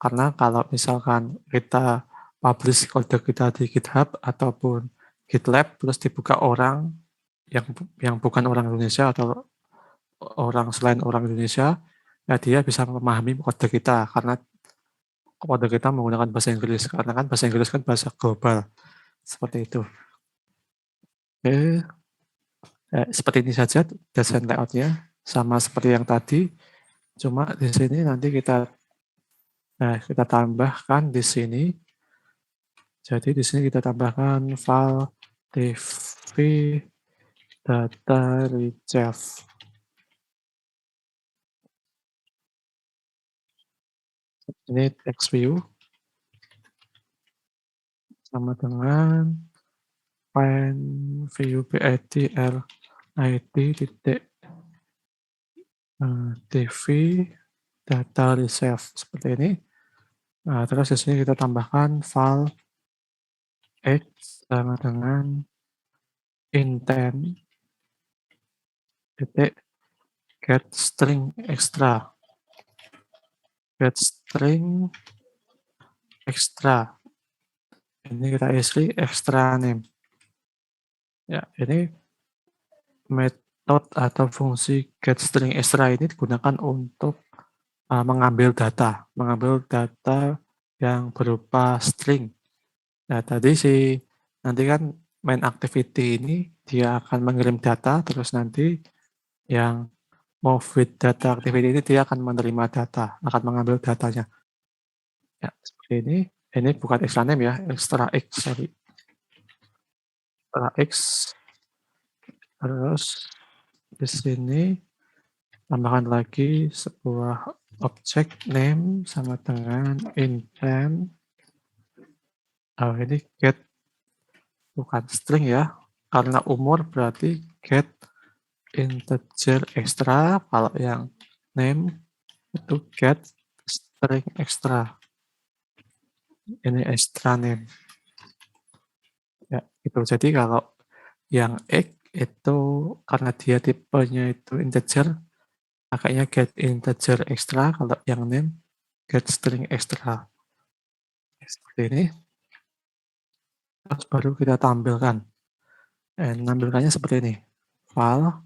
Karena kalau misalkan kita publish kode kita di GitHub ataupun GitLab, terus dibuka orang yang bukan orang Indonesia atau orang selain orang Indonesia, ya dia bisa memahami kode kita karena kode kita menggunakan bahasa Inggris, karena kan bahasa Inggris kan bahasa global, seperti itu. Oke, seperti ini saja desain layout-nya, sama seperti yang tadi, cuma di sini nanti kita tambahkan di sini. Jadi di sini kita tambahkan file tv data retrieve. Ini text view sama dengan find view PID RID titik tv data retrieve seperti ini. Nah, terus di sini kita tambahkan file x sama dengan intent titik get string extra. Get string extra. Ini kita isi extra name. Ya, ini metode atau fungsi get string extra ini digunakan untuk mengambil data yang berupa string. Nah, tadi nanti kan main activity ini dia akan mengirim data, terus nanti yang move with data activity ini dia akan menerima data, akan mengambil datanya. Ya, seperti ini. Ini bukan extra name ya, extra x, sorry. Extra x. Terus di sini tambahkan lagi sebuah object name sama dengan intent. Oh, ini get bukan string ya, karena umur berarti get integer extra. Kalau yang name itu get string extra. Ini extra name. Ya, itu. Jadi kalau yang x itu karena dia tipenya itu integer, makanya get integer extra. Kalau yang name get string extra. Seperti ini. Terus baru kita tampilkan. Menampilkannya seperti ini. File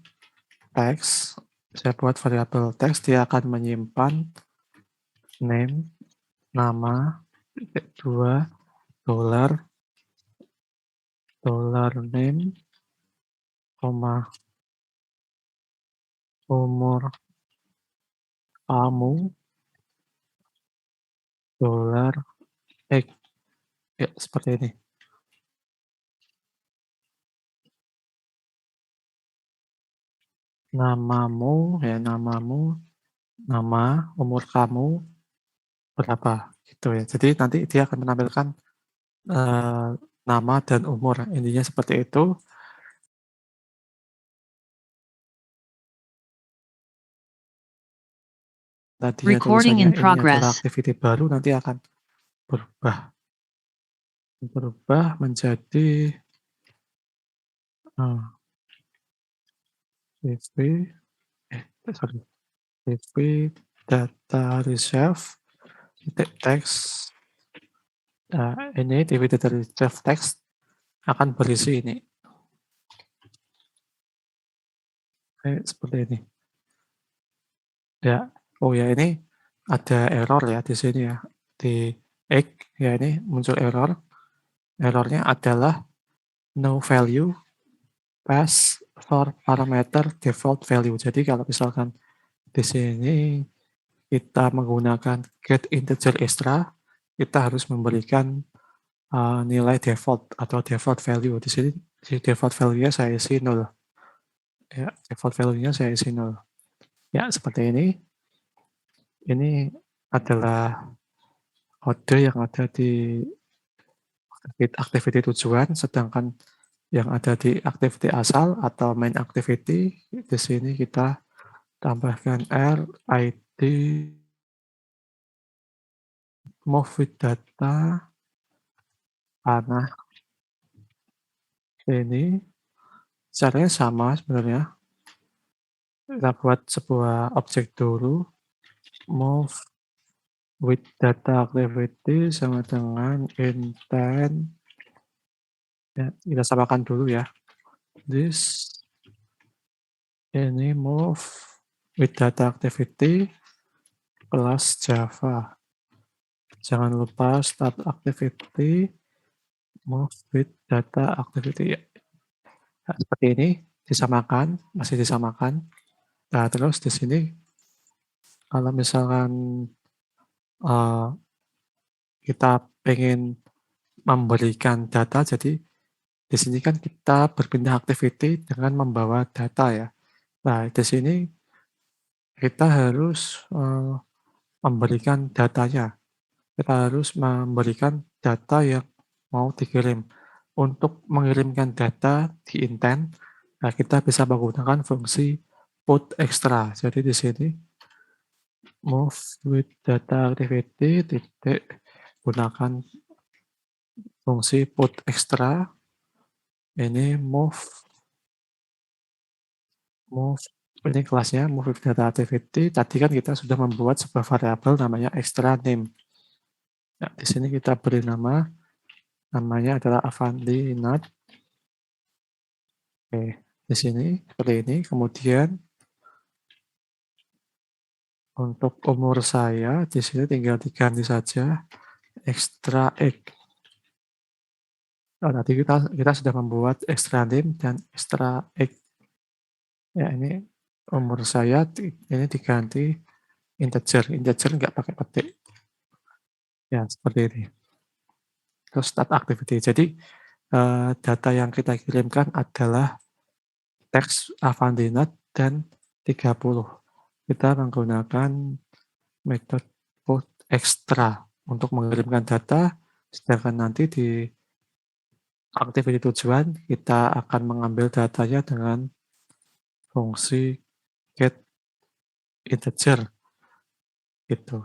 text. Saya buat variabel text, dia akan menyimpan name, nama, $2, $name, umur kamu, $x. Ya, seperti ini. Namamu, nama, umur kamu, berapa, gitu ya. Jadi nanti dia akan menampilkan nama dan umur, intinya seperti itu. Tadinya Recording tulisannya in ini adalah progress. activity baru, nanti akan berubah menjadi tv data reserve text. Ini tv data reserve text akan berisi ini. Seperti ini. Ya, oh ya, ini ada error ya di sini ya, di X ya, ini muncul error. Errornya adalah no value pass for parameter default value. Jadi kalau misalkan di sini kita menggunakan get integer extra, kita harus memberikan nilai default atau default value. Di sini default value-nya saya isi 0. Ya, default value-nya saya isi 0. Ya, seperti ini. Ini adalah kode yang ada di activity tujuan, sedangkan yang ada di activity asal atau main activity, di sini kita tambahkan RID move with data panah. Ini caranya sama sebenarnya. Kita buat sebuah objek dulu, move with data activity sama dengan intent. Ya, kita samakan dulu ya. This ini move with data activity kelas Java. Jangan lupa start activity, move with data activity. Nah, seperti ini, disamakan, masih disamakan. Nah, terus di sini kalau misalkan uh, kita pengen memberikan data, jadi di sini kan kita berpindah activity dengan membawa data ya. Nah, di sini kita harus memberikan datanya. Kita harus memberikan data yang mau dikirim. Untuk mengirimkan data di intent, nah kita bisa menggunakan fungsi put extra. Jadi di sini move with data activity titik gunakan fungsi put extra. Ini move ini kelasnya move with data activity. Tadi kan kita sudah membuat sebuah variabel namanya extra name. Nah, di sini kita beri namanya adalah Avandi Not. Oke, di sini seperti ini. Kemudian untuk umur saya di sini tinggal diganti saja extra egg. Oh, tadi kita sudah membuat extra name dan extra egg. Ya, ini umur saya ini diganti integer. Integer nggak pakai petik. Ya, seperti ini. Terus start activity. Jadi data yang kita kirimkan adalah teks Avandinat dan 30. Kita menggunakan metode put extra untuk mengirimkan data, sedangkan nanti di activity tujuan kita akan mengambil datanya dengan fungsi get integer gitu.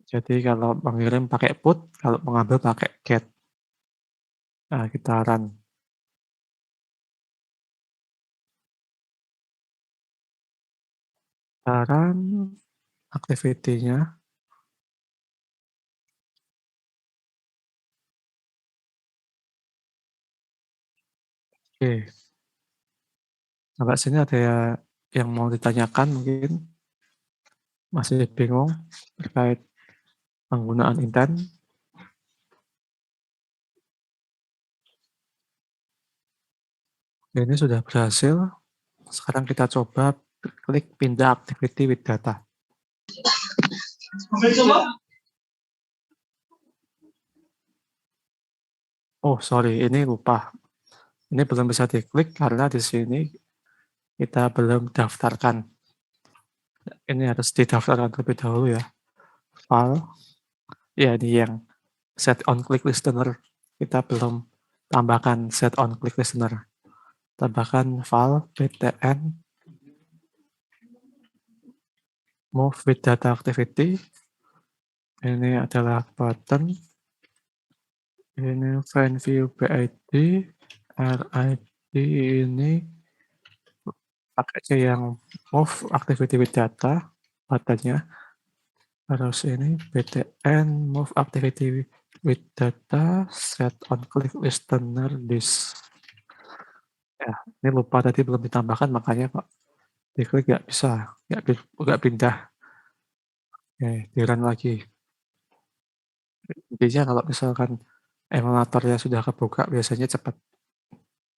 Jadi kalau mengirim pakai put, kalau mengambil pakai get. Nah, kita run. Kita run activity-nya. Oke. Sampai sini ada yang mau ditanyakan mungkin? Masih bingung terkait penggunaan intent? Ini sudah berhasil. Sekarang kita coba klik pindah activity with data. Oh, sorry, ini lupa. Ini belum bisa diklik karena di sini kita belum daftarkan. Ini harus didaftarkan terlebih dahulu ya. File, ya ini yang set on click listener. Kita belum tambahkan set on click listener. Tambahkan file btn move with data activity. Ini adalah button. Ini find view BID, RID ini pakai yang move activity with data buttonnya. Terus ini btn move activity with data set on click listener this. Ya, ini lupa tadi belum ditambahkan makanya kok diklik nggak bisa, nggak pindah. Oke, di run lagi. Intinya kalau misalkan emulatornya sudah kebuka biasanya cepat.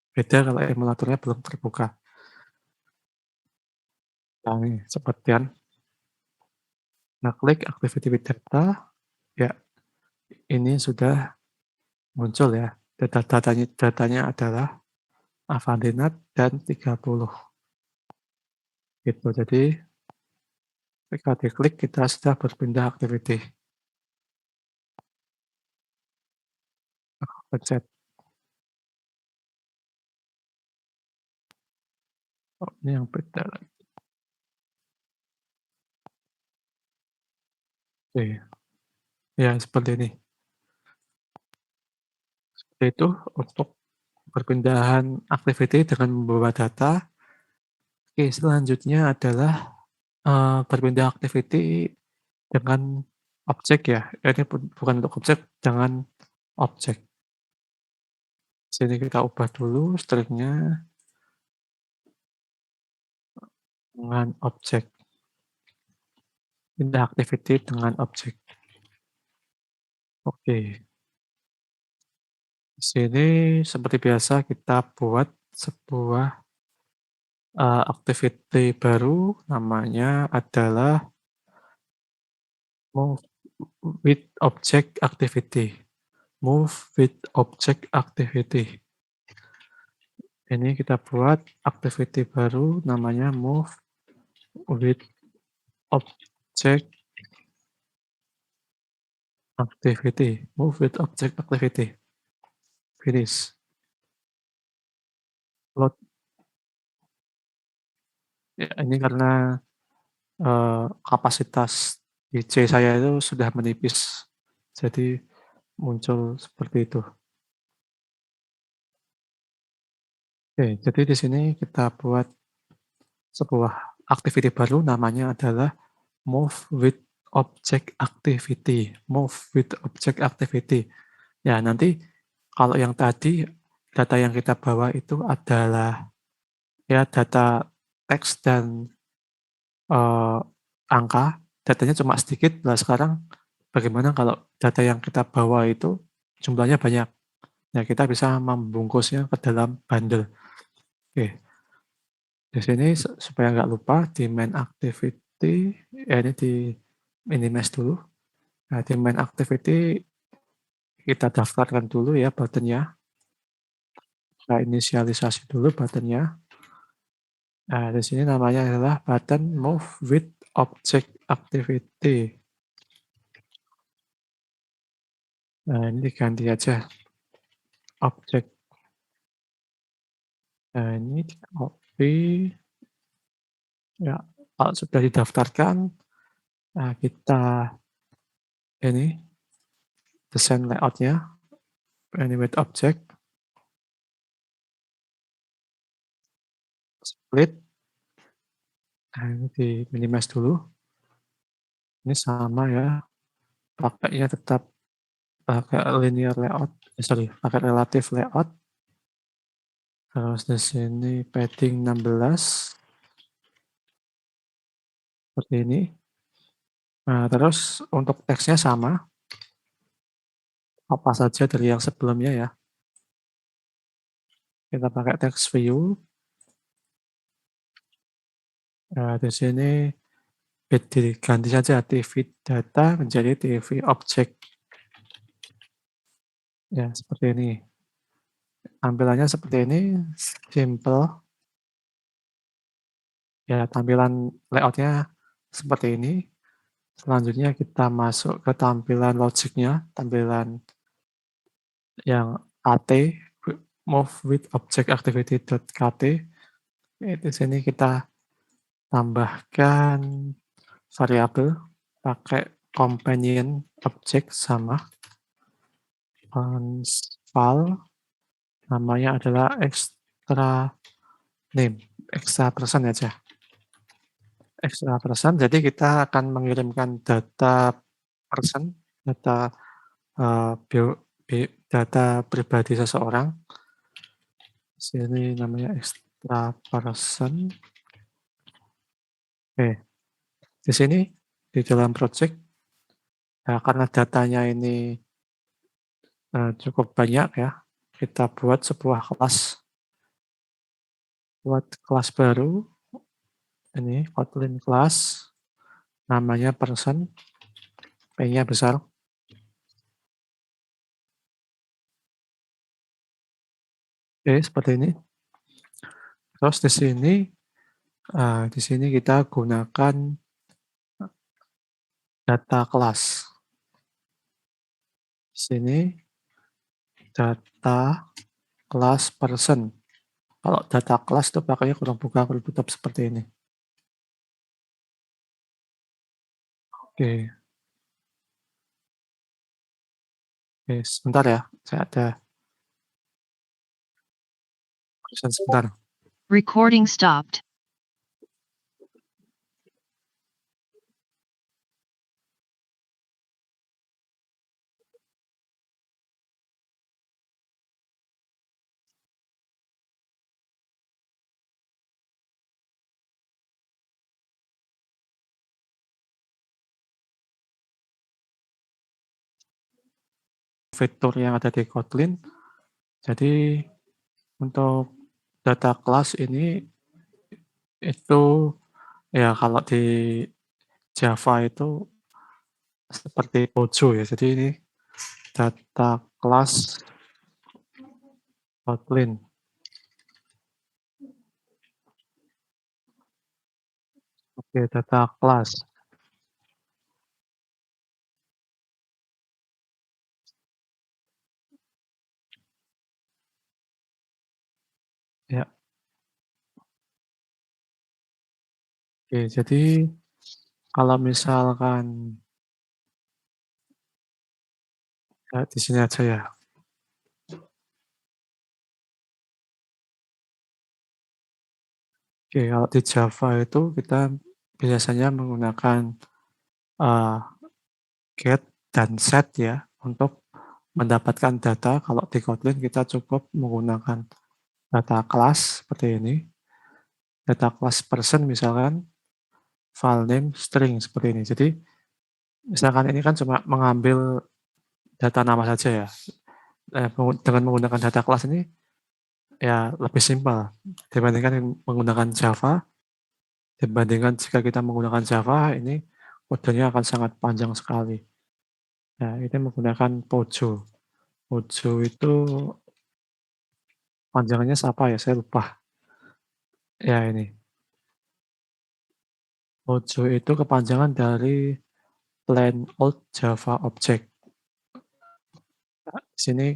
Beda kalau emulatornya belum terbuka. Nah, ini cepat kan. Nah, klik activity with data. Ya, ini sudah muncul ya. Datanya adalah Avandinat dan 30. Gitu. Jadi ketika diklik kita sudah berpindah activity. Pencet. Oh, ini yang beda lagi. Oke. Ya, seperti ini. Seperti itu untuk perpindahan activity dengan membawa data. Oke, selanjutnya adalah berpindah activity dengan objek ya. Ini bukan untuk objek, dengan objek. Sini kita ubah dulu stringnya. dengan objek. Pindah activity dengan objek. Oke. Di sini seperti biasa kita buat sebuah, activity baru namanya adalah move with object activity. Move with object activity. Ini kita buat activity baru namanya move with object activity. Move with object activity. Finish. Load. Ya, ini karena, kapasitas DC saya itu sudah menipis, jadi muncul seperti itu. Oke, jadi di sini kita buat sebuah activity baru namanya adalah move with object activity. Move with object activity. Ya, nanti kalau yang tadi data yang kita bawa itu adalah ya data teks dan, eee, angka, datanya cuma sedikit. Nah, sekarang bagaimana kalau data yang kita bawa itu jumlahnya banyak? Ya, kita bisa membungkusnya ke dalam bundle. Oke, di sini supaya nggak lupa di main activity, ya ini di minimize dulu. Nah, di main activity kita daftarkan dulu ya button-nya. Kita inisialisasi dulu button-nya. Nah, di sini namanya adalah button move with object activity. Nah, ini diganti aja object. Nah, ini di copy. Ya, kalau sudah didaftarkan, nah kita ini desain layout-nya, animate object, split. Nah, ini di minimize dulu. Ini sama ya, pakainya tetap pakai linear layout, sorry, pakai relative layout. Terus di sini padding 16 seperti ini. Nah, terus untuk teksnya sama, apa saja dari yang sebelumnya ya. Kita pakai text view. Nah, di sini diganti saja TV data menjadi TV object. Ya, seperti ini. Tampilannya seperti ini, simple. Ya, tampilan layout-nya seperti ini. Selanjutnya kita masuk ke tampilan logiknya, tampilan yang AT, move with object activity.kt. Di sini kita tambahkan variabel pakai companion object sama file namanya adalah extra name, extra person aja. Extra person, jadi kita akan mengirimkan data person, data, data pribadi seseorang. Sini namanya extra person. Oke, di sini di dalam project, karena datanya ini, cukup banyak ya, kita buat sebuah kelas. Buat kelas baru, ini Kotlin class, namanya person, P-nya besar. Oke, seperti ini. Terus di sini kita gunakan data kelas. Di sini data kelas person. Kalau data kelas itu pakainya kurung buka, kurung tutup seperti ini. Oke. Oke, sebentar ya, saya ada urusan sebentar. Recording stopped. fitur yang ada di Kotlin. Jadi untuk data class ini itu ya kalau di Java itu seperti Pojo ya. Jadi ini data class Kotlin. Oke, data class. Ya. Oke, jadi kalau misalkan ya di sini aja ya. Oke, kalau di Java itu kita biasanya menggunakan eee, get dan set ya untuk mendapatkan data. Kalau di Kotlin kita cukup menggunakan data class seperti ini, data class person misalkan, file name, string seperti ini. Jadi misalkan ini kan cuma mengambil data nama saja ya, dengan menggunakan data class ini ya lebih simpel dibandingkan menggunakan Java. Dibandingkan jika kita menggunakan Java, ini kodenya akan sangat panjang sekali. Nah, ini menggunakan Pojo. Pojo itu panjangannya apa ya? Saya lupa. Ya ini. Pojo itu kepanjangan dari Plain Old Java Object. Nah, di sini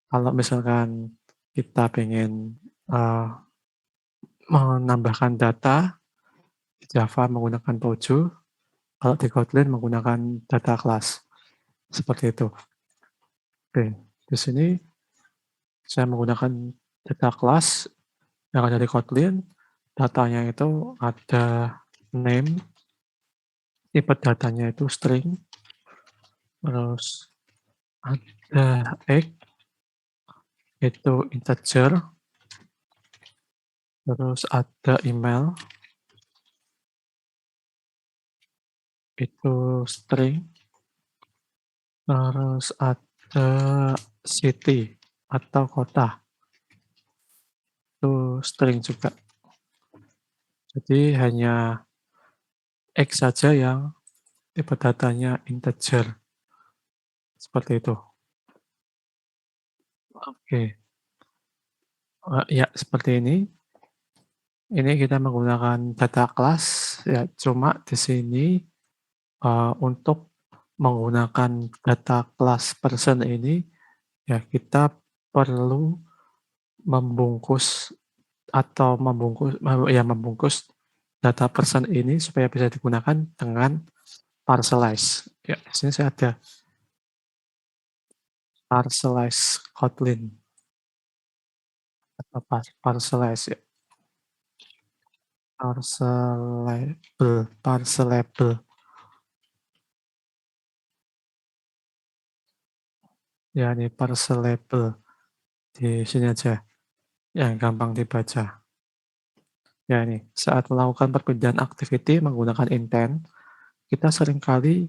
kalau misalkan kita pengen menambahkan data di Java menggunakan Pojo, kalau di Kotlin menggunakan data class. Seperti itu. Oke, di sini saya menggunakan data class yang ada di Kotlin. Datanya itu ada name, tipe datanya itu string, terus ada egg, itu integer, terus ada email, itu string, terus ada city atau kota, itu string juga. Jadi hanya X saja yang tipe datanya integer, seperti itu. Oke, ya seperti ini. Ini kita menggunakan data class, ya cuma di sini, untuk menggunakan data class person ini, ya kita perlu membungkus atau membungkus data person ini supaya bisa digunakan dengan parcelize. Ya, di sini saya ada parcelize Kotlin atau parcelize ya, parcelable. Ya ini parcelable, di sini aja yang gampang dibaca. Ya ini, saat melakukan perpindahan activity menggunakan intent, kita seringkali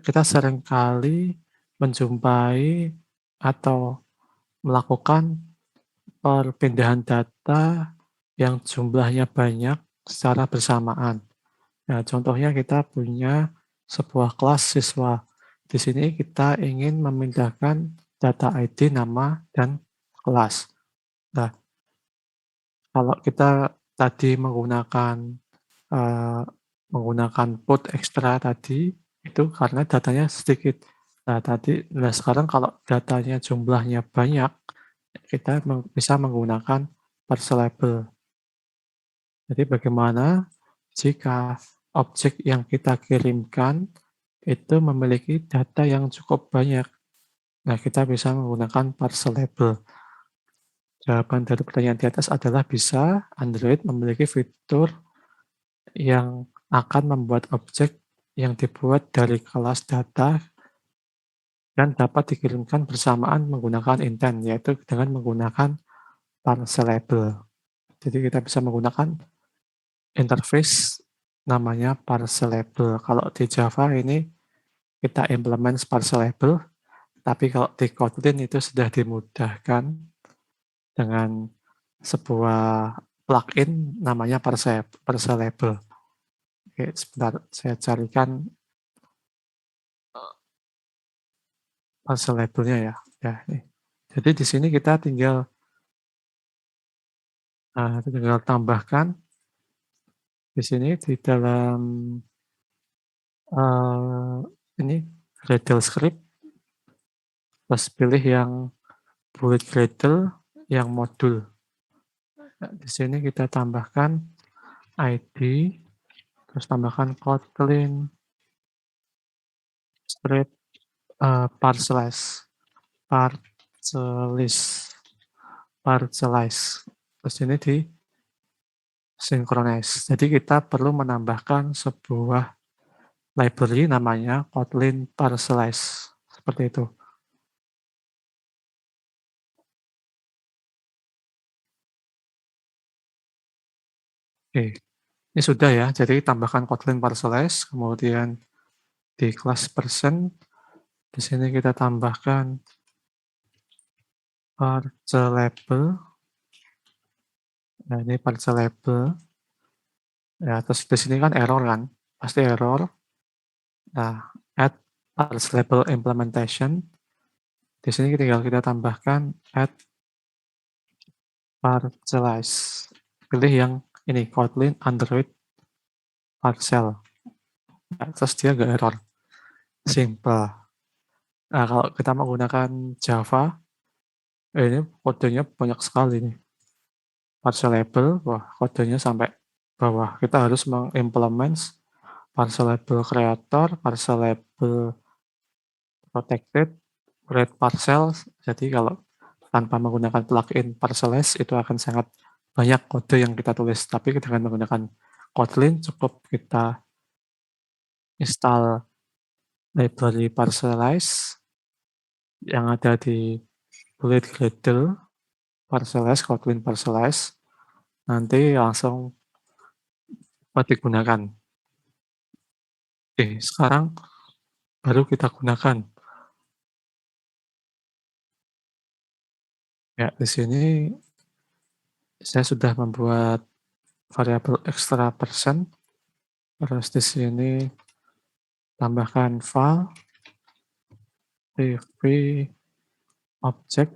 kita seringkali menjumpai atau melakukan perpindahan data yang jumlahnya banyak secara bersamaan. Nah, contohnya kita punya sebuah kelas siswa. Di sini kita ingin memindahkan data ID, nama, dan kelas. Nah, kalau kita tadi eee, menggunakan put ekstra tadi, itu karena datanya sedikit. Nah sekarang kalau datanya jumlahnya banyak, kita bisa menggunakan parcelable. Jadi bagaimana jika objek yang kita kirimkan itu memiliki data yang cukup banyak. Nah, kita bisa menggunakan parcelable. Jawaban dari pertanyaan di atas adalah bisa. Android memiliki fitur yang akan membuat objek yang dibuat dari kelas data dan dapat dikirimkan bersamaan menggunakan intent, yaitu dengan menggunakan parcelable. Jadi kita bisa menggunakan interface namanya parcelable. Kalau di Java ini kita implement parcelable, Tapi kalau di Kotlin itu sudah dimudahkan dengan sebuah plugin namanya Parselable. Oke, sebentar saya carikan Parselable-nya ya. Ya, nih. Jadi di sini kita tinggal tambahkan di sini di dalam eee, ini Gradle script, terus pilih yang bullet Gradle yang modul. Nah, di sini kita tambahkan ID, terus tambahkan Kotlin script parcelize, parcelize, parcelize. Terus ini di synchronize. Jadi kita perlu menambahkan sebuah library namanya Kotlin parcelize. Seperti itu. Oke, ini sudah ya. Jadi tambahkan Kotlin parcelize, kemudian di kelas person, di sini kita tambahkan parcelable. Nah, ini parcelable. Ya, terus di sini kan error kan, pasti error. Nah, add parcelable implementation. Di sini tinggal kita tambahkan add parcelize. Pilih yang ini, Kotlin Android Parcel. Nah, terus dia nggak error. Simple. Nah, kalau kita menggunakan Java, ini kodenya banyak sekali nih. Parcelable, wah kodenya sampai bawah. Kita harus mengimplement parcelable creator, parcelable protected, red parcel. Jadi kalau tanpa menggunakan plugin Parcelize itu akan sangat banyak kode yang kita tulis. Tapi dengan menggunakan Kotlin cukup kita install library Parcelize yang ada di bullet Gradle Parcelize, Kotlin Parcelize, nanti langsung dapat digunakan. Oke, sekarang baru kita gunakan. Ya, di sini saya sudah membuat variabel extra persen. Terus di sini tambahkan file, tv object,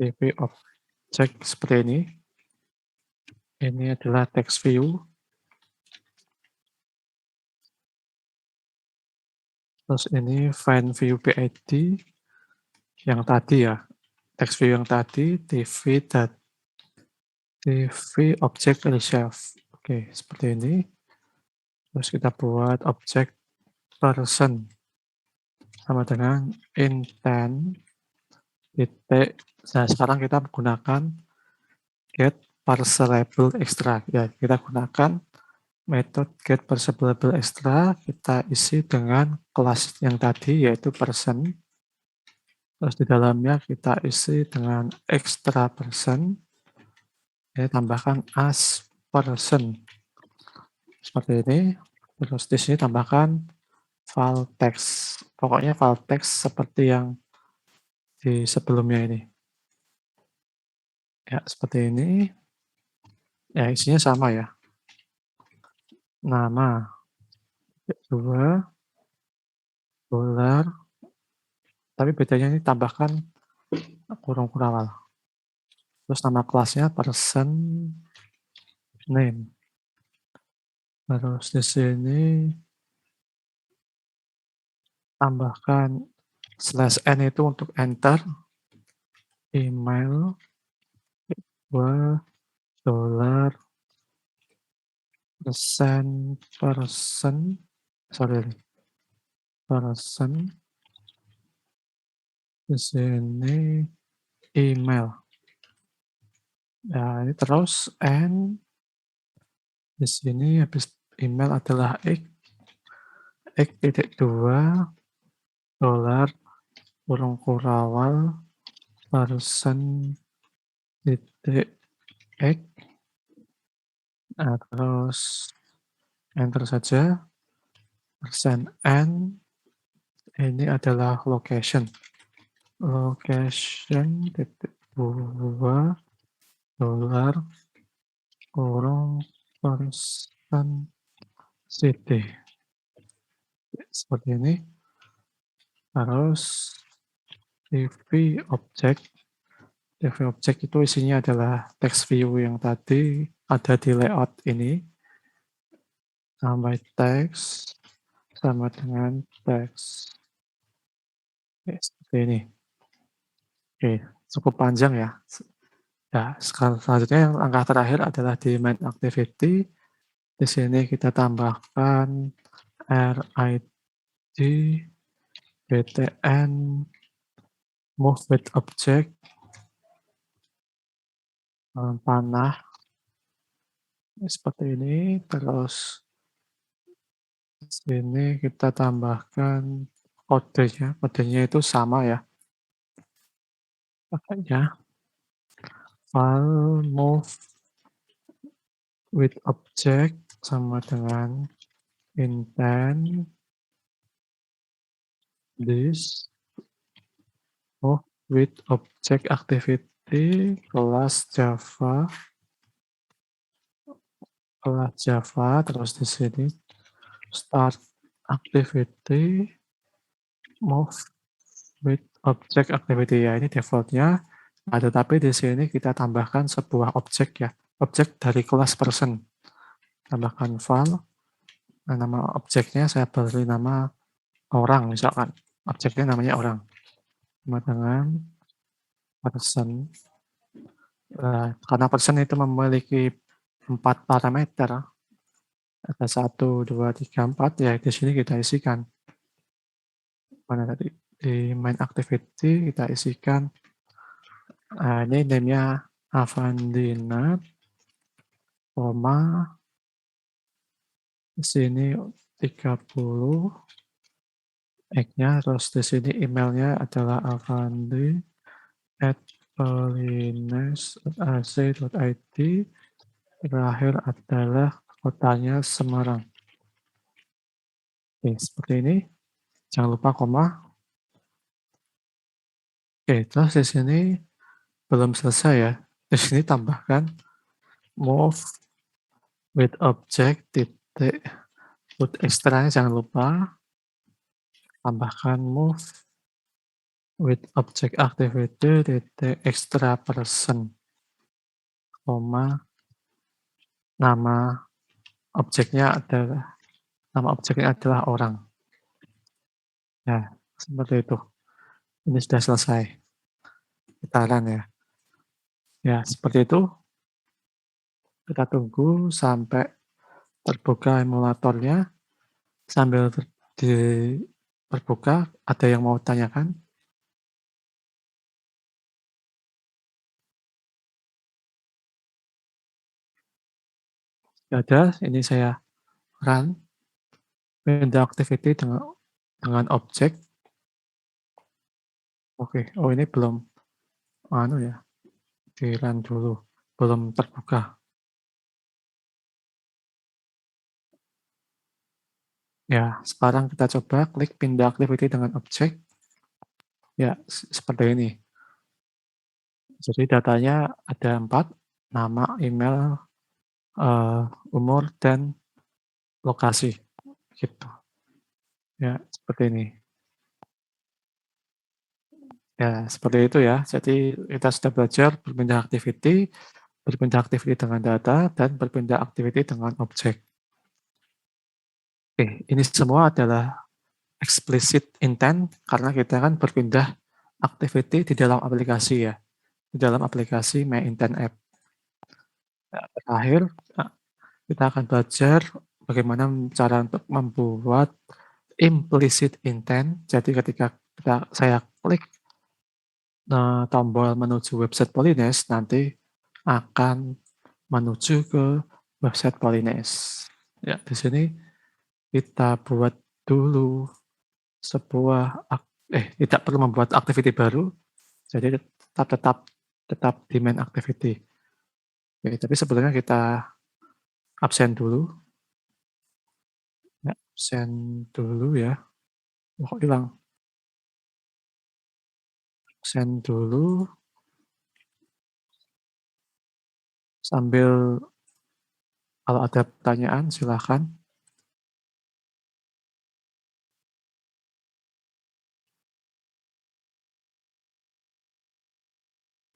tv object seperti ini. Ini adalah text view. Terus ini find view PID yang tadi ya, text view yang tadi, tv object receive. Oke, seperti ini. Terus kita buat object person sama dengan intent titik. Nah, sekarang kita menggunakan get parcelable extra. Ya, kita gunakan metode get parcelable extra, kita isi dengan kelas yang tadi yaitu person. Terus di dalamnya kita isi dengan extra person. Ya, tambahkan as person. Seperti ini. Terus di sini tambahkan file text. Pokoknya file text seperti yang di sebelumnya ini. Ya, seperti ini. Ya, isinya sama ya. Nama, dua, dolar, tapi bedanya ini tambahkan kurung awal. Terus nama kelasnya person name. Terus di sini tambahkan /n itu untuk enter, email, dolar, person, di sini email. Ya, ini terus n di sini habis email adalah x.2 dolar kurung kurawal person titik x. Nah, terus enter saja, persen n ini adalah location. Location titik dua dolar kurung person city. Seperti ini. Terus TV object. TV object itu isinya adalah text view yang tadi ada di layout ini. Tambah teks sama dengan teks. Oke, seperti ini. Oke, cukup panjang ya. Ya, selanjutnya yang langkah terakhir adalah di main activity. Di sini kita tambahkan RID, BTN, move with object, panah, seperti ini. Terus di sini kita tambahkan kodenya. Kodenya itu sama ya. Pakainya file move with object sama dengan intent this move with object activity kelas Java terus di sini start activity move with object activity ya, ini defaultnya. Nah, tetapi di sini kita tambahkan sebuah objek ya, objek dari kelas person. Tambahkan file. Nah, nama objeknya saya beri nama orang misalkan. Objeknya namanya orang. Sama dengan person. Nah, karena person itu memiliki 4 parameter. Ada 1, 2, 3, 4 ya, di sini kita isikan. Mana tadi? Di main activity kita isikan. Nah, ini name-nya Avandina, koma, di sini 30, X-nya, terus di sini emailnya adalah avandi@polines.ac.id, terakhir adalah kotanya Semarang. Oke, seperti ini. Jangan lupa koma. Oke, terus di sini belum selesai ya. Di sini tambahkan move with object titik put extra-nya jangan lupa. Tambahkan move with object activity titik extra person, koma, nama objeknya adalah orang. Ya, seperti itu. Ini sudah selesai. Kita run ya. Ya, seperti itu. Kita tunggu sampai terbuka emulatornya. Sambil terbuka, ada yang mau tanyakan? Tidak ada, ini saya run. Pindah activity dengan objek. Oke, oh ini belum ya, di run dulu, belum terbuka. Ya, sekarang kita coba klik pindah activity dengan objek. Ya, seperti ini. Jadi datanya ada 4, nama, email, umur, dan lokasi. Gitu. Ya, seperti ini. Ya, seperti itu ya. Jadi kita sudah belajar berpindah activity dengan data, dan berpindah activity dengan objek. Oke, ini semua adalah explicit intent karena kita kan berpindah activity di dalam aplikasi ya, di dalam aplikasi My Intent App. Nah, terakhir, kita akan belajar bagaimana cara untuk membuat implicit intent. Jadi ketika saya klik tombol menuju website Polines, nanti akan menuju ke website Polines. Ya, di sini kita buat dulu sebuah tidak perlu membuat activity baru, jadi tetap di main activity. Oke, tapi sebetulnya kita absen dulu. Ya, absen dulu ya. Oh, kok hilang? Send dulu. Sambil kalau ada pertanyaan silahkan.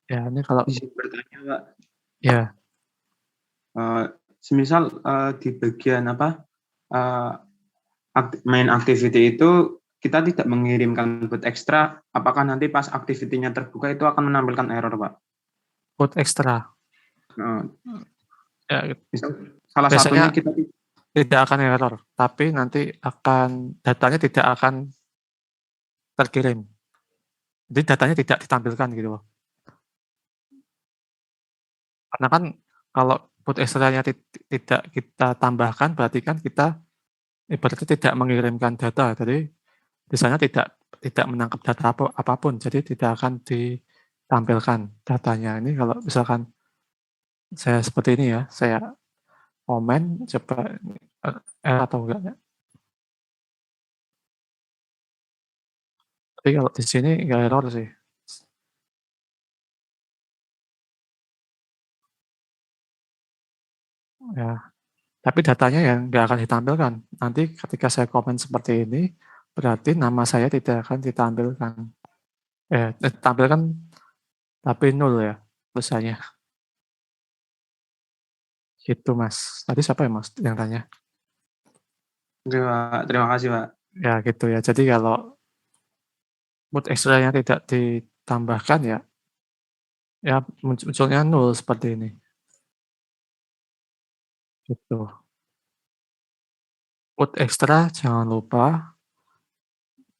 Ya, ini kalau Izin bertanya, Pak. ya, Semisal di bagian main activity itu kita tidak mengirimkan code ekstra, apakah nanti pas activity-nya terbuka itu akan menampilkan error, Pak? code ekstra. Ya, Misal salah biasanya satunya kita tidak akan error, tapi nanti datanya tidak akan terkirim. Jadi datanya tidak ditampilkan gitu loh. Karena kan kalau code ekstra-nya tidak kita tambahkan, berarti kan kita ibaratnya tidak mengirimkan data. Jadi di sana tidak menangkap data apapun, jadi tidak akan ditampilkan datanya. Ini kalau misalkan saya seperti ini ya, saya komen coba atau enggak ya. Tapi kalau di sini enggak error sih. Ya, tapi datanya yang enggak akan ditampilkan. Nanti ketika saya komen seperti ini, berarti nama saya tidak akan ditampilkan. Ditampilkan tapi 0 ya tulisannya. Gitu Mas. Tadi siapa ya Mas yang tanya? terima kasih, Pak. Ya gitu ya. Jadi kalau mood extra-nya tidak ditambahkan ya munculnya 0 seperti ini. Gitu. Mood extra jangan lupa.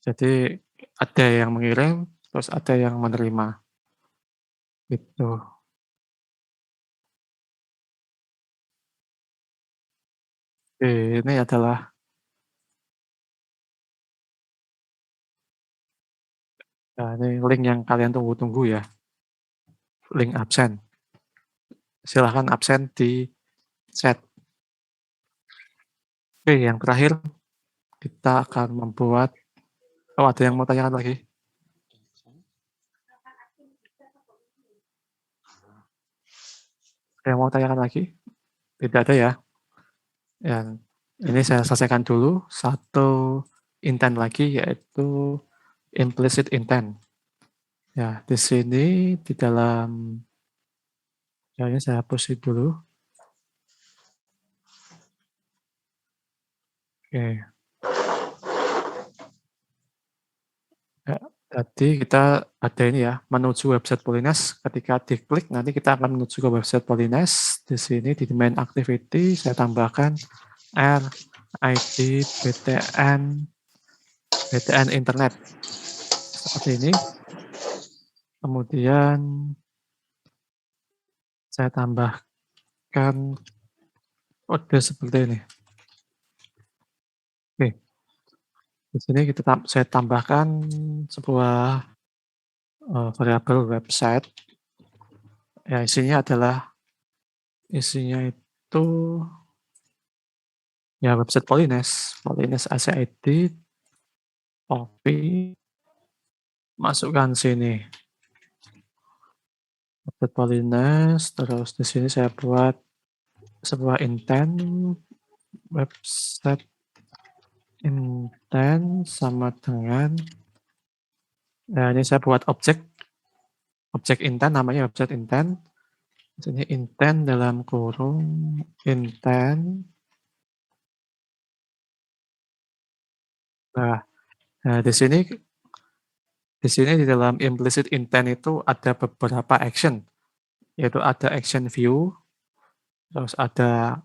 Jadi ada yang mengirim, terus ada yang menerima. Gitu. Oke, ini adalah ini link yang kalian tunggu-tunggu ya. Link absen. Silahkan absen di chat. Oke, yang terakhir kita akan membuat ada yang mau tanyakan lagi? Ada yang mau tanyakan lagi? Tidak ada ya? Yang ini saya selesaikan dulu. Satu intent lagi yaitu implicit intent. Ya, di sini di dalam ini saya hapus dulu. Oke. Ya, tadi kita ada ini ya, menuju website Polines. Ketika diklik nanti kita akan menuju ke website Polines. Di sini di main activity saya tambahkan R ID BTN internet. Seperti ini. Kemudian saya tambahkan kode seperti ini. Oke. Di sini saya tambahkan sebuah variabel website. Ya, isinya itu ya website Polines ACID, copy, masukkan sini. Website Polines, terus di sini saya buat sebuah intent website intent sama dengan ini saya buat objek intent namanya website intent. Di sini intent dalam kurung intent. Nah, di sini di dalam implicit intent itu ada beberapa action, yaitu ada action view, terus ada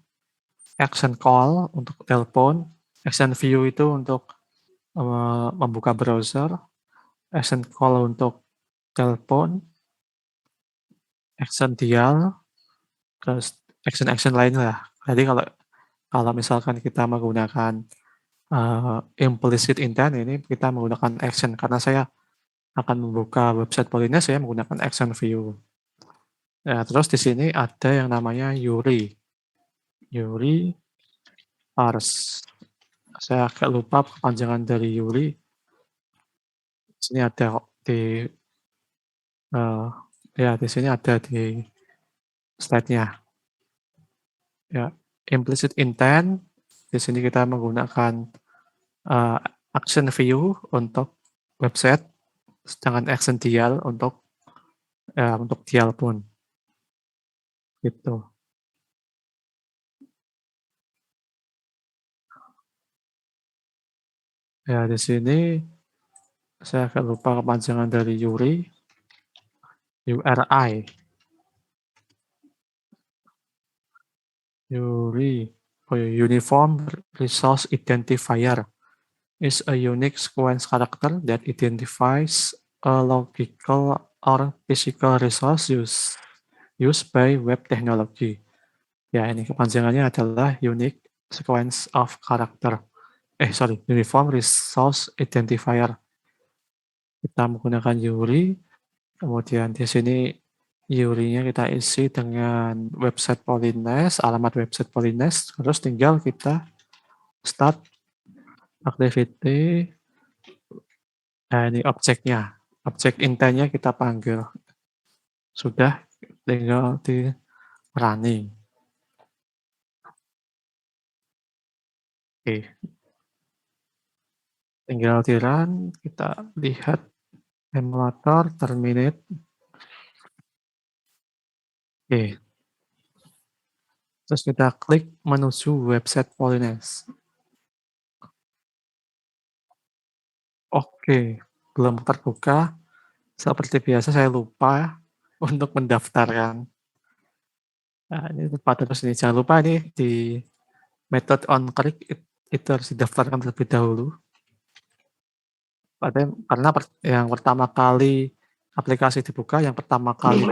action call untuk telepon, action view itu untuk membuka browser, action call untuk telepon, action dial, terus action lain lah. Jadi kalau misalkan kita menggunakan implicit intent ini kita menggunakan action karena saya akan membuka website Polines saya menggunakan action view. Ya, terus di sini ada yang namanya Yuri parse. Saya agak lupa kepanjangan dari Yuri. Di sini ada di Ya di sini ada di slide-nya. Ya, implicit intent, di sini kita menggunakan, eee, action view untuk website, sedangkan action dial untuk dial pun, gitu. Ya di sini saya agak lupa kepanjangan dari URI, URI, oh ya, Uniform Resource Identifier is a unique sequence character that identifies a logical or physical resource used by web technology. Ya, ini kepanjangannya adalah Unique Sequence of Character. Uniform Resource Identifier. Kita menggunakan URI, kemudian di sini URI-nya kita isi dengan website Polines, alamat website Polines, terus tinggal kita start activity. Nah, ini objeknya. Objek intentnya kita panggil. Sudah, tinggal di running. Oke. Tinggal di run, kita lihat emulator, terminate. Oke. Terus kita klik menuju website Polines. Oke, belum terbuka. Seperti biasa saya lupa untuk mendaftarkan. Nah, ini lupa terus ini. Jangan lupa ini di method on click itu harus didaftarkan terlebih dahulu. Karena yang pertama kali aplikasi dibuka, yang pertama kali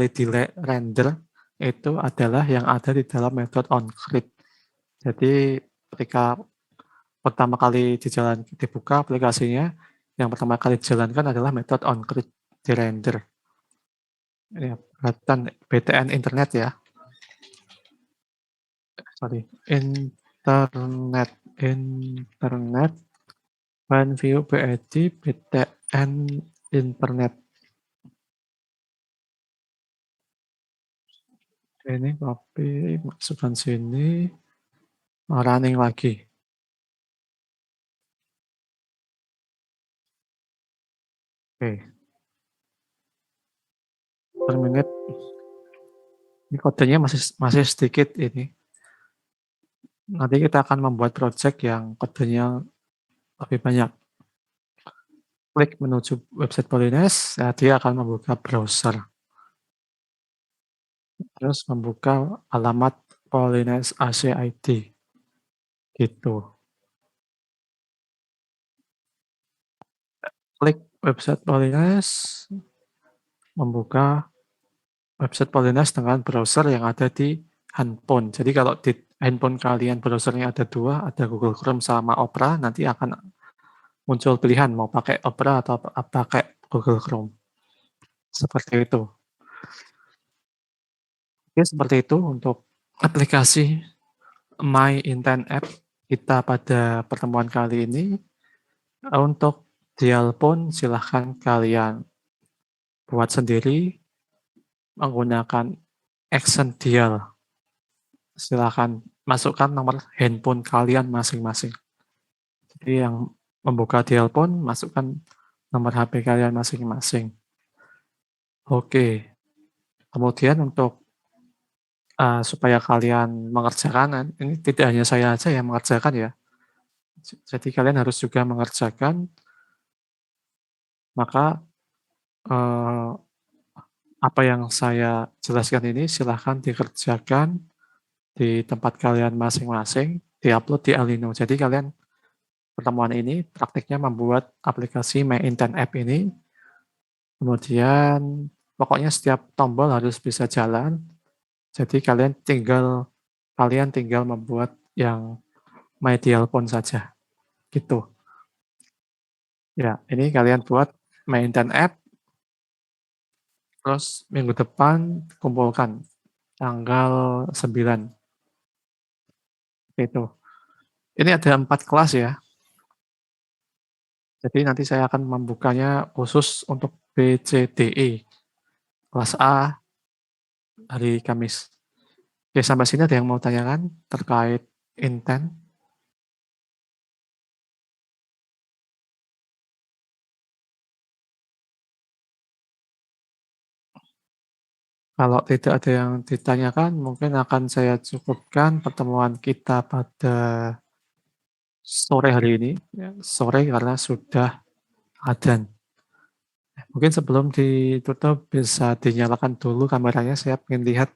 di render itu adalah yang ada di dalam method on click. Jadi ketika pertama kali dibuka aplikasinya, yang pertama kali dijalankan adalah method on click di render. Ini perhatikan BTN internet ya. Internet when view BID BTN internet. Ini copy, masukkan sini, running lagi. Oke. Per menit. Ini kodenya masih sedikit ini. Nanti kita akan membuat project yang kodenya lebih banyak. Klik menuju website Polines, ya dia akan membuka browser. Terus membuka alamat Polines ACID. Gitu. Klik website Polines, membuka website Polines dengan browser yang ada di handphone. Jadi kalau di handphone kalian browsernya ada dua, ada Google Chrome sama Opera, nanti akan muncul pilihan mau pakai Opera atau pakai Google Chrome. Seperti itu. Oke, seperti itu untuk aplikasi My Intent App kita pada pertemuan kali ini. Untuk dial pun silahkan kalian buat sendiri menggunakan action dial. Silahkan masukkan nomor handphone kalian masing-masing. Jadi yang membuka dial pun masukkan nomor HP kalian masing-masing. Oke. Kemudian untuk supaya kalian mengerjakan, ini tidak hanya saya aja yang mengerjakan ya. Jadi kalian harus juga mengerjakan, maka apa yang saya jelaskan ini silahkan dikerjakan di tempat kalian masing-masing, diupload di Alino. Jadi kalian pertemuan ini praktiknya membuat aplikasi My Intent App ini, kemudian pokoknya setiap tombol harus bisa jalan. Jadi kalian tinggal membuat yang My Dial Phone saja, gitu. Ya, ini kalian buat My Intent App, terus minggu depan kumpulkan tanggal 9. Itu. Ini ada 4 kelas ya. Jadi nanti saya akan membukanya khusus untuk B, C, D, E. Kelas A hari Kamis. Oke, sampai sini ada yang mau tanyakan terkait intent? Kalau tidak ada yang ditanyakan, mungkin akan saya cukupkan pertemuan kita pada sore hari ini. Ya, sore karena sudah adzan. Mungkin sebelum ditutup bisa dinyalakan dulu kameranya, saya ingin lihat